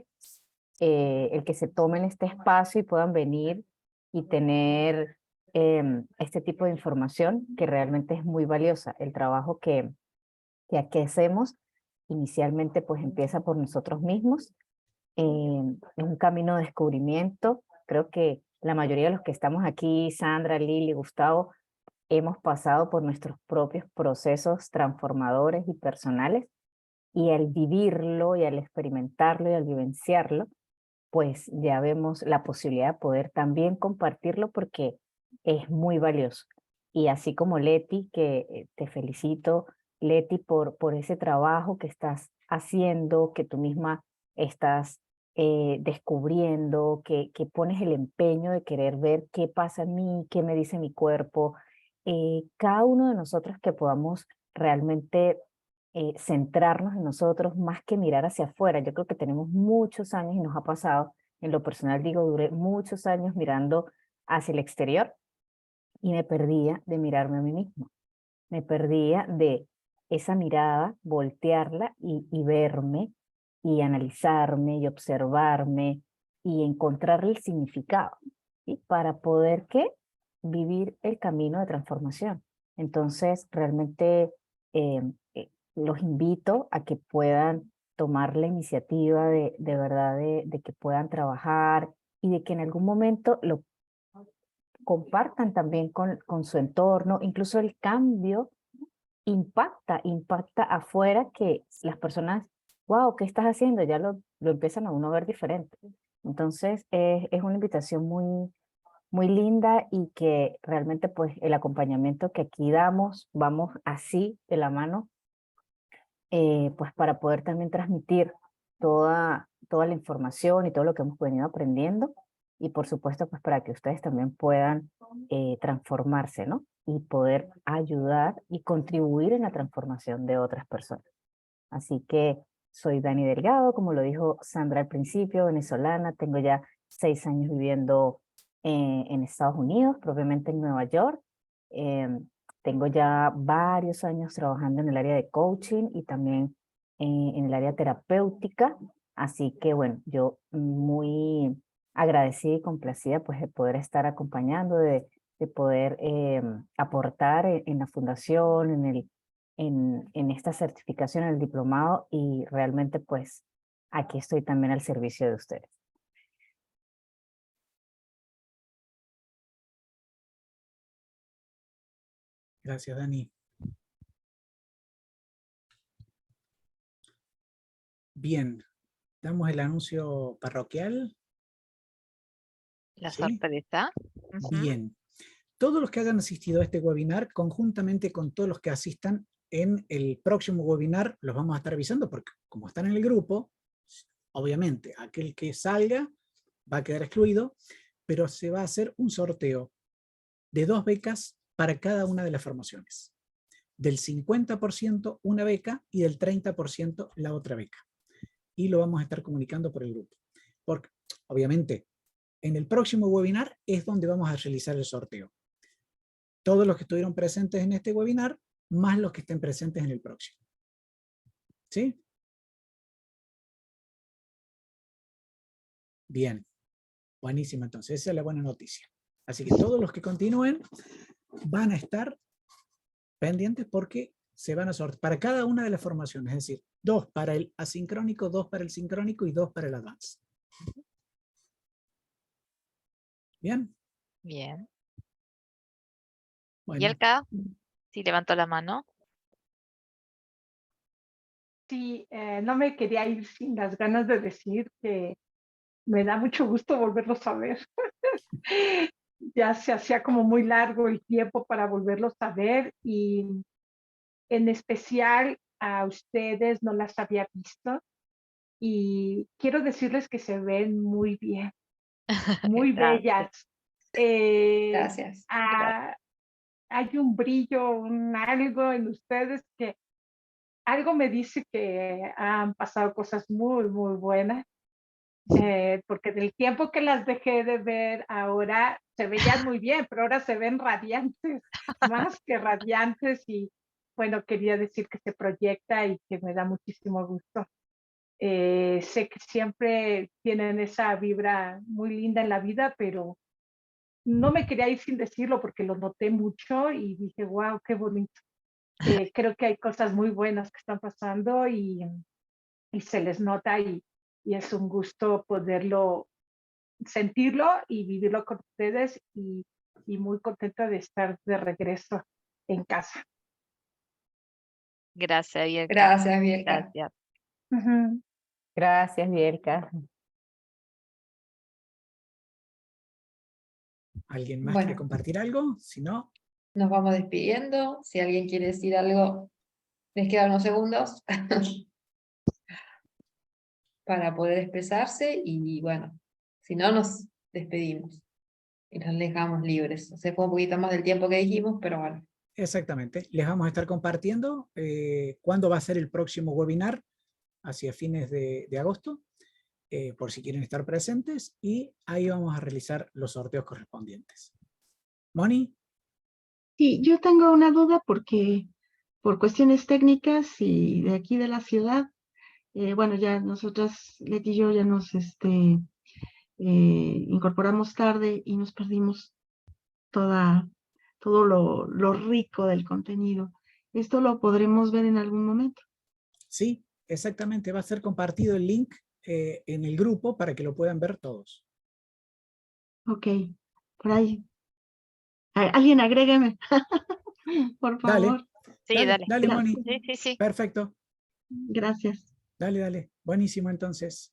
el que se tomen este espacio y puedan venir y tener este tipo de información que realmente es muy valiosa. El trabajo que aquí hacemos inicialmente pues empieza por nosotros mismos. Es un camino de descubrimiento. Creo que la mayoría de los que estamos aquí, Sandra, Lili, Gustavo, hemos pasado por nuestros propios procesos transformadores y personales, y al vivirlo y al experimentarlo y al vivenciarlo, pues ya vemos la posibilidad de poder también compartirlo porque es muy valioso. Y así como Leti, que te felicito, Leti, por ese trabajo que estás haciendo, que tú misma estás descubriendo, que pones el empeño de querer ver qué pasa en mí, qué me dice mi cuerpo. Cada uno de nosotros que podamos realmente centrarnos en nosotros más que mirar hacia afuera. Yo creo que tenemos muchos años y nos ha pasado, en lo personal digo, duré muchos años mirando hacia el exterior y me perdía de mirarme a mí mismo. Me perdía de esa mirada, voltearla y verme y analizarme y observarme y encontrarle el significado, ¿sí? Para poder ¿qué? Vivir el camino de transformación. Entonces, realmente eh, los invito a que puedan tomar la iniciativa de verdad de que puedan trabajar y de que en algún momento lo compartan también con su entorno. Incluso el cambio impacta afuera, que las personas, wow, ¿qué estás haciendo? Ya lo empiezan a uno a ver diferente. Entonces es una invitación muy, muy linda, y que realmente pues el acompañamiento que aquí damos, vamos así de la mano, pues para poder también transmitir toda la información y todo lo que hemos venido aprendiendo, y por supuesto pues para que ustedes también puedan transformarse, ¿no? Y poder ayudar y contribuir en la transformación de otras personas. Así que soy Dani Delgado, como lo dijo Sandra al principio, venezolana, tengo ya 6 años viviendo en Estados Unidos, propiamente en Nueva York. Tengo ya varios años trabajando en el área de coaching y también en el área terapéutica. Así que bueno, yo muy agradecida y complacida pues de poder estar acompañando, de poder aportar en la fundación, en esta certificación, en el diplomado, y realmente pues aquí estoy también al servicio de ustedes. Gracias, Dani. Bien, damos el anuncio parroquial. La ¿Sí? sorpresa. Bien. Todos los que hayan asistido a este webinar, conjuntamente con todos los que asistan en el próximo webinar, los vamos a estar avisando porque como están en el grupo, obviamente aquel que salga va a quedar excluido, pero se va a hacer un sorteo de 2 becas para cada una de las formaciones. Del 50% una beca y del 30% la otra beca. Y lo vamos a estar comunicando por el grupo. Porque, obviamente, en el próximo webinar es donde vamos a realizar el sorteo. Todos los que estuvieron presentes en este webinar, más los que estén presentes en el próximo. ¿Sí? Bien. Buenísimo, entonces esa es la buena noticia. Así que todos los que continúen van a estar pendientes porque se van a sortear para cada una de las formaciones, es decir, 2 para el asincrónico, 2 para el sincrónico y 2 para el advance. ¿Bien? Bien. Bueno. ¿Y Elka? Sí, levantó la mano. Sí, no me quería ir sin las ganas de decir que me da mucho gusto volverlos a ver. Ya se hacía como muy largo el tiempo para volverlos a ver y en especial a ustedes no las había visto y quiero decirles que se ven muy bien, muy bellas. Gracias. Hay un brillo, un algo en ustedes que algo me dice que han pasado cosas muy, muy buenas. Porque del tiempo que las dejé de ver ahora se veían muy bien, pero ahora se ven radiantes, más que radiantes, y bueno, quería decir que se proyecta y que me da muchísimo gusto. Sé que siempre tienen esa vibra muy linda en la vida, pero no me quería ir sin decirlo porque lo noté mucho y dije, wow, qué bonito. Creo que hay cosas muy buenas que están pasando y se les nota y es un gusto poderlo sentirlo y vivirlo con ustedes y muy contenta de estar de regreso en casa. Gracias, Bielka. Gracias, Bielka. Gracias. Gracias, Bielka. ¿Alguien más Bueno. quiere compartir algo? Si no, Nos vamos despidiendo. Si alguien quiere decir algo, les quedan unos segundos para poder expresarse y bueno, si no nos despedimos y nos dejamos libres. Se fue un poquito más del tiempo que dijimos, pero bueno. exactamente. Les vamos a estar compartiendo cuándo va a ser el próximo webinar hacia fines de agosto, por si quieren estar presentes, y ahí vamos a realizar los sorteos correspondientes. ¿Moni? Sí, yo tengo una duda porque por cuestiones técnicas y de aquí de la ciudad, bueno, ya nosotras, Leti y yo, ya nos incorporamos tarde y nos perdimos todo lo rico del contenido. ¿Esto lo podremos ver en algún momento? Sí, exactamente. Va a ser compartido el link en el grupo para que lo puedan ver todos. Ok, por ahí. Alguien agrégame, por favor. Dale, Sí, dale, Moni. Sí. Perfecto. Gracias. Dale. Buenísimo, entonces.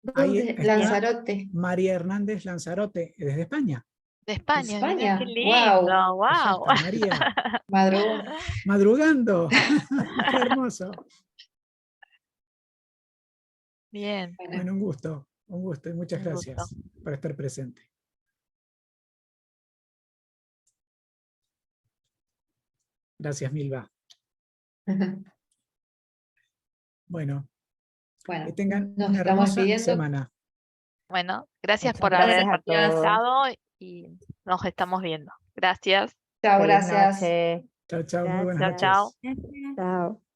¿Dónde? Ahí está Lanzarote. María Hernández Lanzarote, desde España. De España, mirá España. qué lindo, Wow. Allá wow. está María. Madrugó. Madrugando. Qué hermoso. Bien. Bueno, un gusto y muchas Un gusto. gracias por estar presente. Gracias, Milva. Bueno, que Bueno, tengan nos una estamos hermosa despidiendo. semana. Bueno, gracias Muchas por gracias haber a todos. participado y nos estamos viendo. Gracias. Chao, Feliz gracias. noche. Chao, chao, muy buenas Chao, noches. chao. Gracias. Chao.